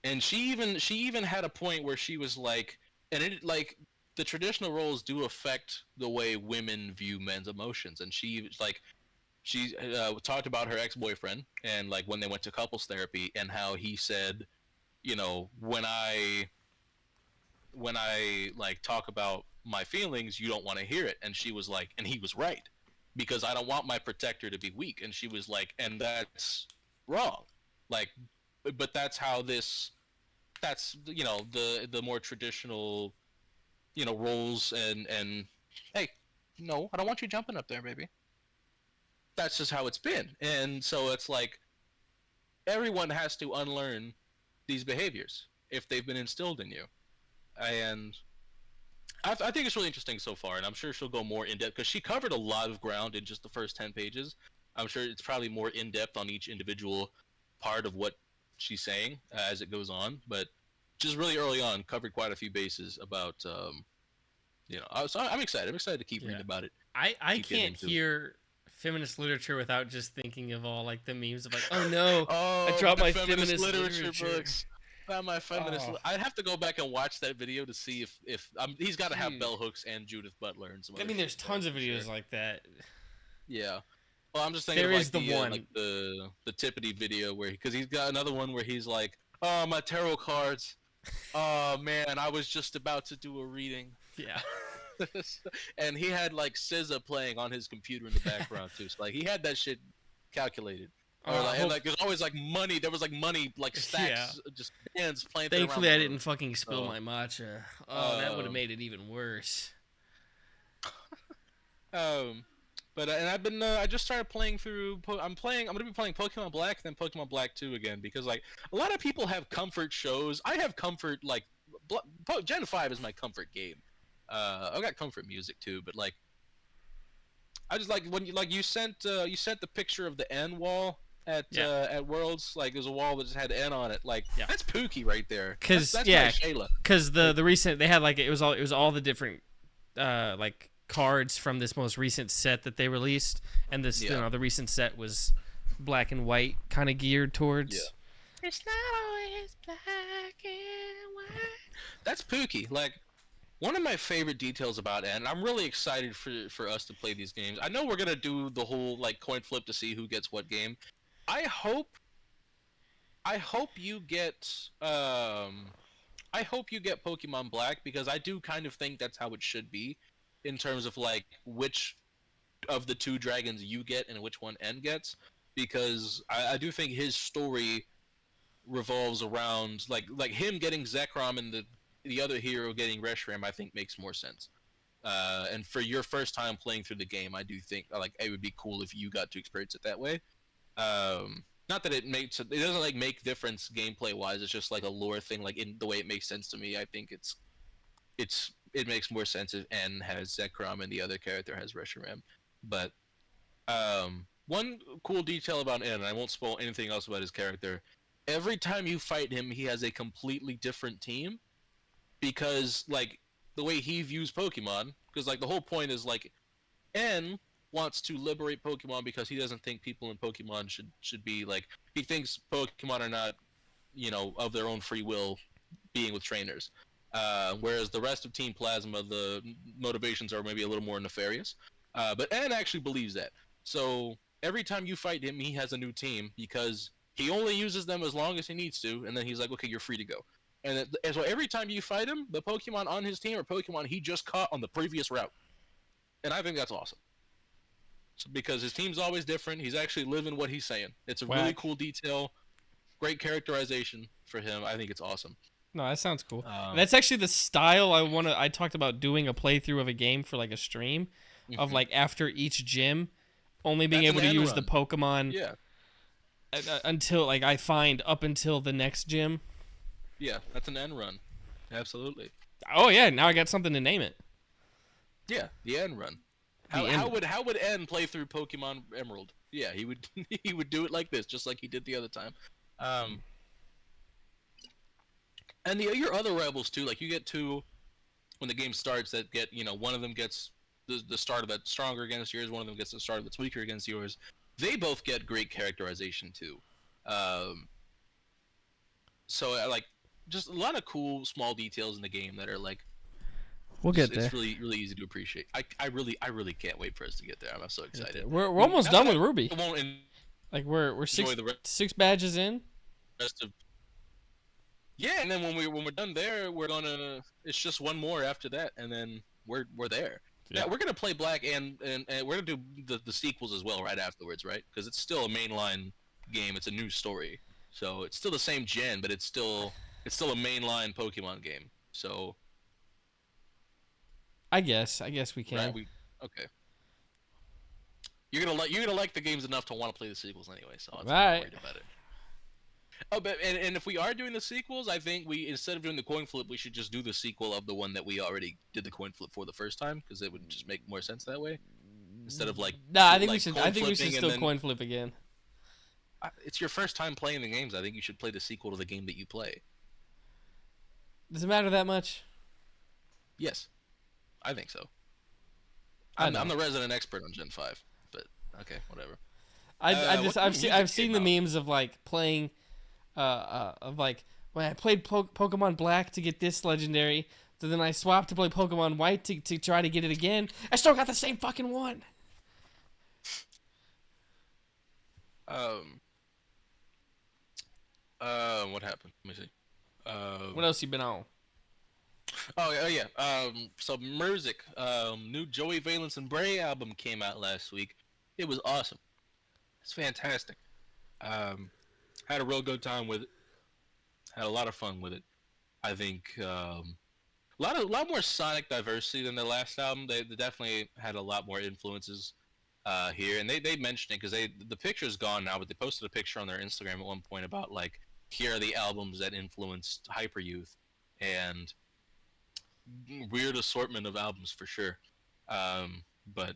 and she even had a point where she was like, and it like the traditional roles do affect the way women view men's emotions, and she talked about her ex-boyfriend, and like when they went to couples therapy, and how he said, when I like talk about my feelings, you don't want to hear it. And she was like, and he was right, because I don't want my protector to be weak. And she was like, and that's wrong. Like, but that's how that's the more traditional roles, and hey, no, I don't want you jumping up there, baby. That's just how it's been. And so it's like everyone has to unlearn these behaviors if they've been instilled in you. And I think it's really interesting so far, and I'm sure she'll go more in depth, because she covered a lot of ground in just the first 10 pages. I'm sure it's probably more in depth on each individual part of what she's saying as it goes on, but just really early on covered quite a few bases about so I'm excited. I'm excited to keep reading about it. I Keep getting can't into it. hear feminist literature without just thinking of all like the memes of like, oh no, I Oh, dropped the my feminist literature. books. Not my feminist. Oh, I'd have to go back and watch that video to see if he's got to have dude. bell hooks and Judith Butler and some I other mean, there's shit there tons of for videos sure. like that. Yeah. Well, I'm just thinking There of is like the the one. like the Tippity video where because he's got another one where he's like, "Oh, my tarot cards. Oh man, I was just about to do a reading." Yeah. And he had like SZA playing on his computer in the background too. So like he had that shit calculated. Or I like, and hope. like there's always like money. There was like money like Yeah. stacks, just bands planted around Thankfully, the I room. didn't fucking spill So, my matcha. Oh, that would have um, made it even worse. um, but and I just started playing through. I'm gonna be playing Pokemon Black, then Pokemon Black 2 again, because like a lot of people have comfort shows. I have comfort like Gen 5 is my comfort game. I've got comfort music too, but like I just like when you sent the picture of the N wall Yeah. at Worlds. Like there's a wall that just had N on it. Like Yeah. that's Pookie right there. Cause That's my yeah, Shayla. cause the recent they had like it was all the different like cards from this most recent set that they released, and this Yeah. the recent set was black and white kind of geared towards. Yeah. It's not always black and white. That's Pookie. Like one of my favorite details about N. I'm really excited for us to play these games. I know we're gonna do the whole like coin flip to see who gets what game. I hope I hope you get I hope you get Pokemon Black, because I do kind of think that's how it should be in terms of like which of the two dragons you get and which one N gets, because I do think his story revolves around like him getting Zekrom and the other hero getting Reshiram. I think makes more sense. And for your first time playing through the game, I do think like it would be cool if you got to experience it that way. not that it doesn't like make difference gameplay wise. It's just like a lore thing. Like in the way it makes sense to me, I think it makes more sense if N has Zekrom and the other character has Reshiram. But one cool detail about N, and I won't spoil anything else about his character. Every time you fight him, he has a completely different team, because like the way he views Pokemon, because like the whole point is like N wants to liberate Pokemon because he doesn't think people in Pokemon should be like, he thinks Pokemon are not, of their own free will being with trainers. Whereas the rest of Team Plasma, the motivations are maybe a little more nefarious. But N actually believes that. So every time you fight him, he has a new team because he only uses them as long as he needs to, and then he's like, okay, you're free to go. And so every time you fight him, the Pokemon on his team are Pokemon he just caught on the previous route. And I think that's awesome. So, because his team's always different, he's actually living what he's saying. It's a really cool detail, great characterization for him. I think it's awesome. No, that sounds cool. That's actually the style I talked about doing a playthrough of a game for like a stream, of like after each gym, only being able to use the Pokemon. Yeah. Until like I find up until the next gym. Yeah, that's an end run. Absolutely. Oh yeah, now I got something to name it. Yeah, the end run. How would N play through Pokemon Emerald? Yeah, he would he would do it like this, just like he did the other time. And your other rivals too, like you get two when the game starts that get, one of them gets the starter that's stronger against yours, one of them gets the starter that's weaker against yours. They both get great characterization too. So like just a lot of cool small details in the game that are like, we'll get there. It's really, really easy to appreciate. I really can't wait for us to get there. I'm so excited. We're almost done with Ruby. Like we're six badges in. Yeah, and then when we're done there, it's just one more after that, and then we're there. Yeah, we're gonna play Black and we're gonna do the sequels as well right afterwards, right? Because it's still a mainline game. It's a new story, so it's still the same gen, but it's still a mainline Pokemon game. So. I guess we can. Right, okay. You're gonna like the games enough to want to play the sequels anyway, so I'm not worried about it. Oh, but and if we are doing the sequels, I think instead of doing the coin flip, we should just do the sequel of the one that we already did the coin flip for the first time, because it would just make more sense that way. Instead of like. Nah, I think we should still coin flip again. It's your first time playing the games. I think you should play the sequel to the game that you play. Does it matter that much? Yes. I think so. I'm the resident expert on Gen 5, but okay, whatever. I've seen the memes of like playing, of like when I played Pokemon Black to get this legendary, so then I swapped to play Pokemon White to try to get it again. I still got the same fucking one. What happened? Let me see. What else you been on? Oh yeah. So Merzik, new Joey Valence and Bray album came out last week. It was awesome. It's fantastic. Had a real good time with it. Had a lot of fun with it. I think a lot more sonic diversity than the last album. They definitely had a lot more influences here, and they mentioned it because the picture's gone now, but they posted a picture on their Instagram at one point about like, here are the albums that influenced Hyper Youth, and weird assortment of albums for sure. But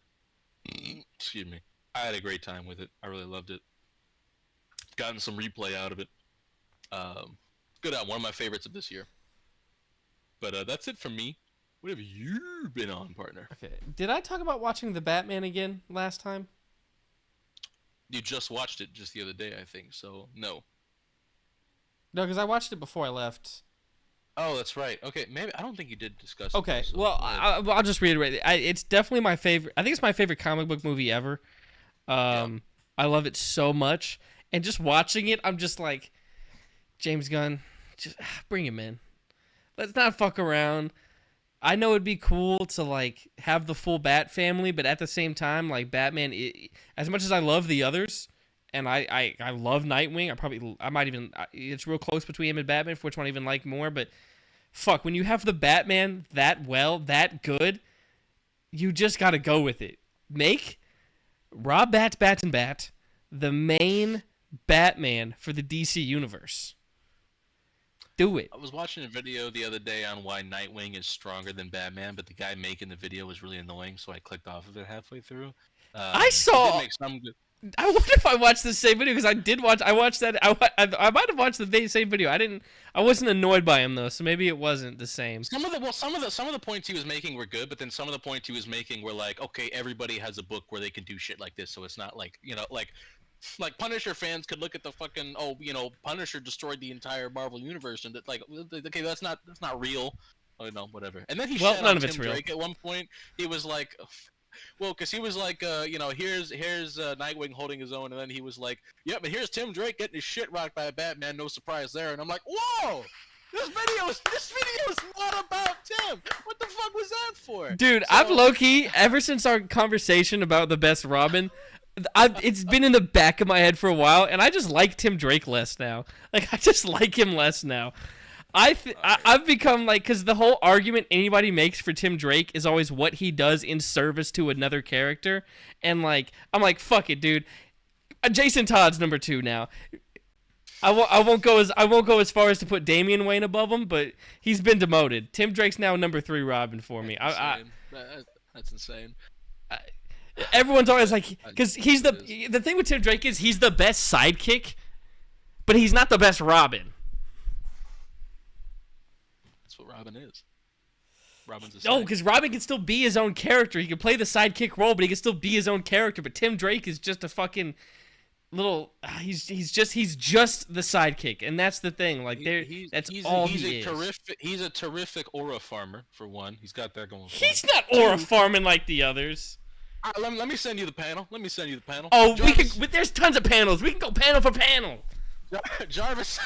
excuse me, I had a great time with it. I really loved it. Gotten some replay out of it. Good album, one of my favorites of this year. But that's it from me. What have you been on, partner? Okay, did I talk about watching The Batman again last time? You just watched it just the other day, I think. So no. No, because I watched it before I left. Oh, that's right. Okay, maybe I don't think you did discuss it. Okay, well, I'll just reiterate. It's definitely my favorite. I think it's my favorite comic book movie ever. I love it so much, and just watching it, I'm just like, James Gunn, just bring him in. Let's not fuck around. I know it'd be cool to like have the full Bat family, but at the same time, like Batman, as much as I love the others, and I love Nightwing, I might even, it's real close between him and Batman for which one I even like more, but fuck, when you have the Batman that good, you just gotta go with it. Make Rob Bat the main Batman for the DC universe. Do it. I was watching a video the other day on why Nightwing is stronger than Batman, but the guy making the video was really annoying, so I clicked off of it halfway through. I He did saw. make some good. I wonder if I watched the same video because I did watch. I watched that. I might have watched the same video. I didn't. I wasn't annoyed by him though, so maybe it wasn't the same. Some of the points he was making were good, but then some of the points he was making were like, okay, everybody has a book where they can do shit like this, so it's not like like Punisher fans could look at the fucking Punisher destroyed the entire Marvel universe and that like okay that's not real. Oh no, whatever. And then he shat none on of it's Tim real. Drake at one point. He was like, well, because he was like, here's Nightwing holding his own, and then he was like, yep, and here's Tim Drake getting his shit rocked by a Batman. No surprise there. And I'm like, whoa. This video is not about Tim. What the fuck was that for? Dude, I've low-key, ever since our conversation about the best Robin, it's been in the back of my head for a while, and I just like Tim Drake less now. Like, I just like him less now. I've become like, because the whole argument anybody makes for Tim Drake is always what he does in service to another character, and like, I'm like, fuck it, dude. Jason Todd's number 2 now. I won't go as far as to put Damian Wayne above him, but he's been demoted. Tim Drake's now number 3 Robin for me. That's insane. Everyone's always like, because he's the thing with Tim Drake is he's the best sidekick, but he's not the best Robin. That's what Robin is. Robin's a No, because Robin can still be his own character. He can play the sidekick role, but he can still be his own character. But Tim Drake is just a fucking little. He's just the sidekick, and that's the thing. Like that's all he is. He's a terrific aura farmer for one. He's got that going. He's not aura farming like the others. Let me send you the panel. Oh, Jarvis, there's tons of panels. We can go panel for panel. Jarvis,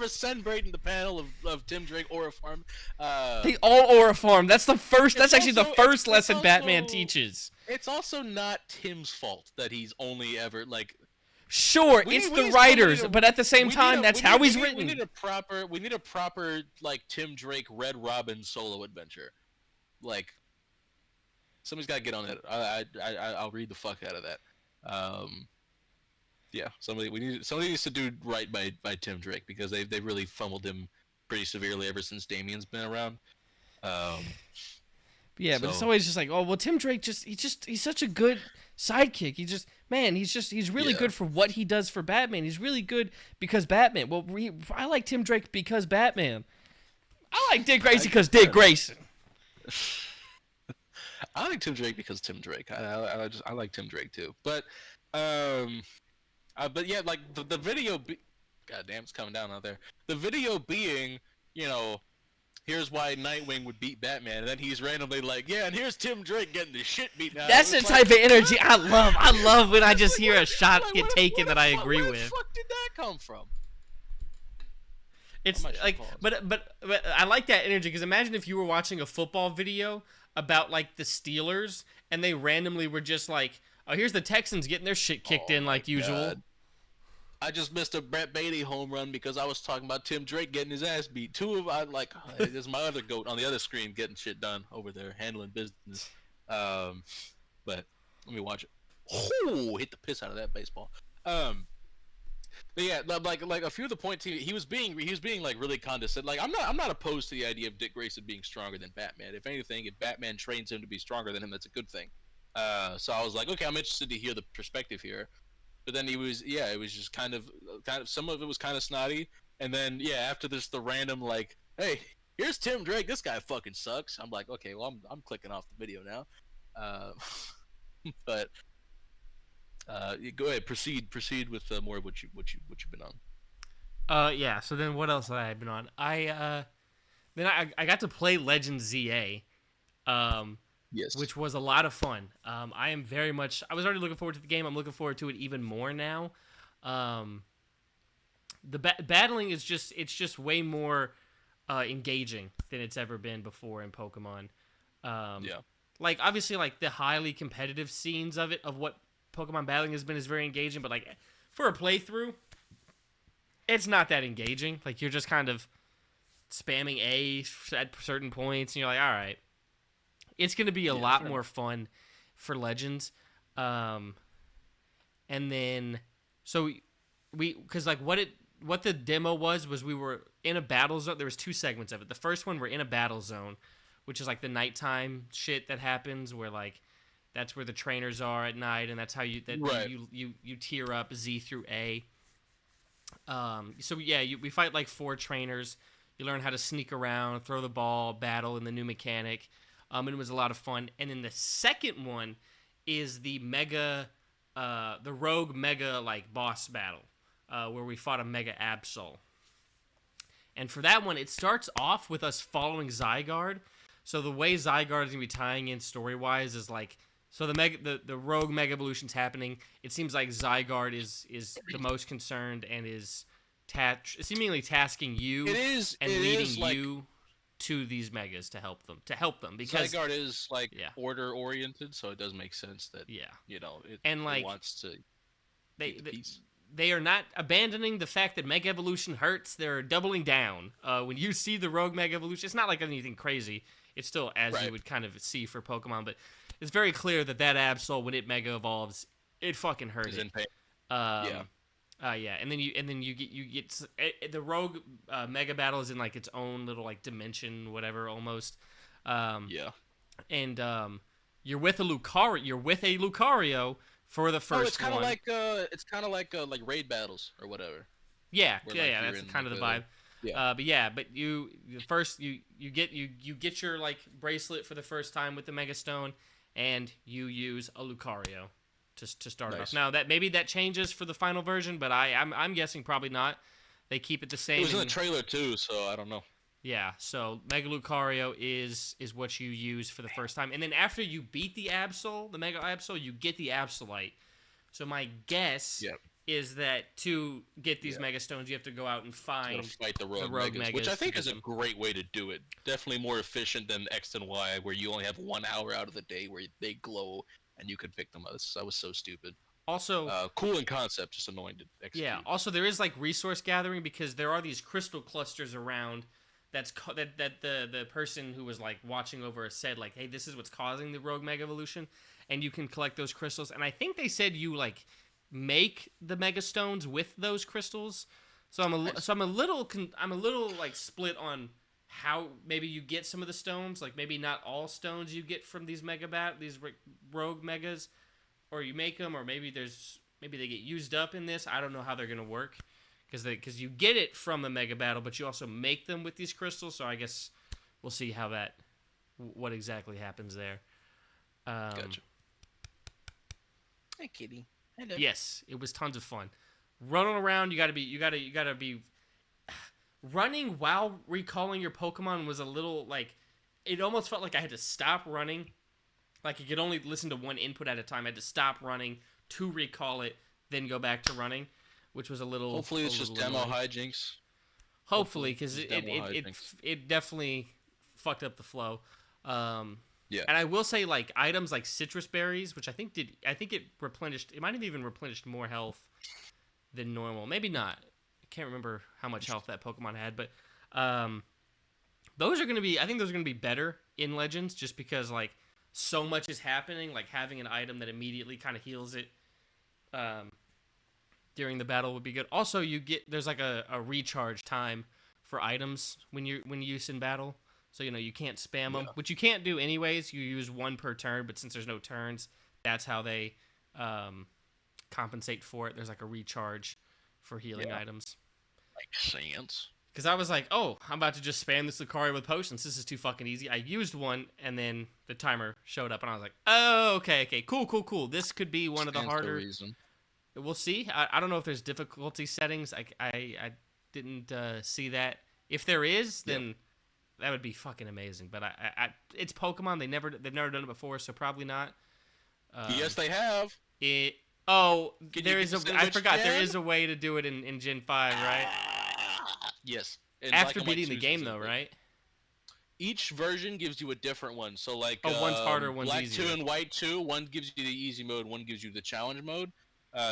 send Brayden the panel of Tim Drake aura farm. They all aura farm. That's the first. That's actually the first lesson Batman teaches. It's also not Tim's fault that he's only ever like. Sure, it's the writers, but at the same time, that's how he's written. We need a proper like Tim Drake Red Robin solo adventure. Like, somebody's got to get on it. I'll read the fuck out of that. Yeah, somebody needs to do right by Tim Drake because they really fumbled him pretty severely ever since Damian's been around. Yeah, but it's always just like, oh well, Tim Drake he's such a good sidekick. He's really good for what he does for Batman. He's really good because Batman. Well, I like Tim Drake because Batman. I like Dick Grayson because Dick Grayson. I like Tim Drake because Tim Drake. I like Tim Drake too. But yeah, like the video. God damn, it's coming down out there. The video being, here's why Nightwing would beat Batman, and then he's randomly like, yeah, and here's Tim Drake getting the shit beat out. That's the type of energy I love. I love when I just hear a shot get taken that I agree with. Where the fuck did that come from? It's like, but I like that energy because imagine if you were watching a football video about like the Steelers and they randomly were just like, oh, here's the Texans getting their shit kicked in like usual. God. I just missed a Brett Beatty home run because I was talking about Tim Drake getting his ass beat. There's my other goat on the other screen getting shit done over there, handling business. But let me watch it. Oh, hit the piss out of that baseball. But yeah, like a few of the points he was being like really condescending. Like I'm not opposed to the idea of Dick Grayson being stronger than Batman. If anything, if Batman trains him to be stronger than him, that's a good thing. So I was like, okay, I'm interested to hear the perspective here. But then it was just kind of some of it was kind of snotty, and then after this the random like, hey, here's Tim Drake, this guy fucking sucks. I'm like, okay, well I'm clicking off the video now, but go ahead, proceed with more of what you've been on. Yeah. So then what else have I been on? I got to play Legend ZA. Yes. Which was a lot of fun. I was already looking forward to the game. I'm looking forward to it even more now. The battling is just way more engaging than it's ever been before in Pokemon. Like obviously like the highly competitive scenes of what Pokemon battling has been is very engaging, but like for a playthrough, it's not that engaging. Like you're just kind of spamming A at certain points and you're like, all right. It's going to be a lot more fun for Legends. And then, so because like what the demo was we were in a battle zone. There was 2 segments of it. The first one, we're in a battle zone, which is like the nighttime shit that happens where like that's where the trainers are at night, and that's how you tier up Z through A. So yeah, we fight like 4 trainers. You learn how to sneak around, throw the ball, battle in the new mechanic. And it was a lot of fun. And then the second one is the rogue mega like boss battle, where we fought a mega Absol. And for that one, it starts off with us following Zygarde. So the way Zygarde is gonna be tying in story wise is like, so the rogue mega evolution's happening. It seems like Zygarde is the most concerned and is seemingly tasking you leading like, you to these megas to help them because Zygarde is like order oriented, so it does make sense that it wants to they are not abandoning the fact that Mega Evolution hurts. They're doubling down. When you see the Rogue Mega Evolution, it's not like anything crazy. It's still as you would kind of see for Pokemon, but it's very clear that Absol, when it Mega evolves, it fucking hurts. In pain. And then you get the Rogue Mega Battle is in like its own little like dimension, whatever, almost. And you're with a Lucario for the first. It's kind of like raid battles or whatever. Yeah, that's kind of the vibe. Yeah. But you get your like bracelet for the first time with the Mega Stone, and you use a Lucario to start it off. Now that changes for the final version, but I'm guessing probably not. They keep it the same. It was in the trailer too, so I don't know. Yeah, so Mega Lucario is what you use for the first time, and then after you beat the Mega Absol, you get the Absolite. So my guess is that to get these Mega Stones, you have to go out and fight the Rogue Megas, which I think is a great way to do it. Definitely more efficient than X and Y, where you only have 1 hour out of the day where they glow and you could pick them up. That was so stupid. Also, cool in concept, just annoying to execute. Yeah. Also, there is like resource gathering because there are these crystal clusters around. That the person who was like watching over said like, hey, this is what's causing the Rogue Mega Evolution, and you can collect those crystals. And I think they said you like make the Mega Stones with those crystals. So I'm a little like split on how maybe you get some of the stones. Like maybe not all stones you get from these these Rogue Megas, or you make them, or maybe they get used up in this. I don't know how they're gonna work. Because you get it from the Mega Battle, but you also make them with these crystals. So I guess we'll see what exactly happens there. Gotcha. Hey, kitty. Hello. Yes, it was tons of fun. Running around, you gotta be running while recalling your Pokemon was a little like, it almost felt like I had to stop running. Like you could only listen to one input at a time. I had to stop running to recall it, then go back to running. Which was a little. Hopefully, it's just demo hijinks. Hopefully, because it definitely fucked up the flow. And I will say, like items like citrus berries, which I think it replenished. It might have even replenished more health than normal. Maybe not. I can't remember how much health that Pokemon had, but those are gonna be. I think those are gonna be better in Legends, just because like so much is happening. Like having an item that immediately kind of heals it. During the battle would be good. Also, there's like a recharge time for items when you use in battle. So you can't spam them, which you can't do anyways. You use 1 per turn, but since there's no turns, that's how they compensate for it. There's like a recharge for healing items. Makes sense. Because I was like, oh, I'm about to just spam this Lucario with potions. This is too fucking easy. I used one, and then the timer showed up, and I was like, oh, okay, cool. This could be one of the harder. We'll see. I don't know if there's difficulty settings. I didn't see that. If there is, then that would be fucking amazing. But it's Pokemon. They've never done it before, so probably not. Yes, they have. I forgot there is a way to do it in Gen 5, right? Yes. After beating the game, though, right? Each version gives you a different one. So like, one's harder, one's Black easier. 2 and White 2, one gives you the easy mode, one gives you the challenge mode.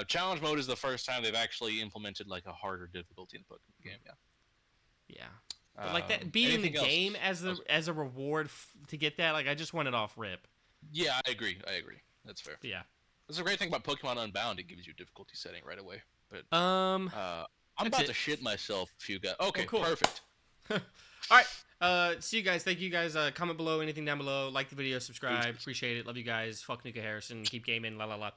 Challenge mode is the first time they've actually implemented like a harder difficulty in the Pokemon game. Yeah. But like that, beating the game as a reward to get that, like I just want it off rip. Yeah, I agree. That's fair. Yeah. That's a great thing about Pokemon Unbound. It gives you a difficulty setting right away. But Um, I'm that's about it. to shit myself if you got. Okay, cool. perfect. All right. See you guys. Thank you guys. Comment below, anything down below. Like the video, subscribe. Deuces. Appreciate it. Love you guys. Fuck Nuka Harrison. Keep gaming. La la la.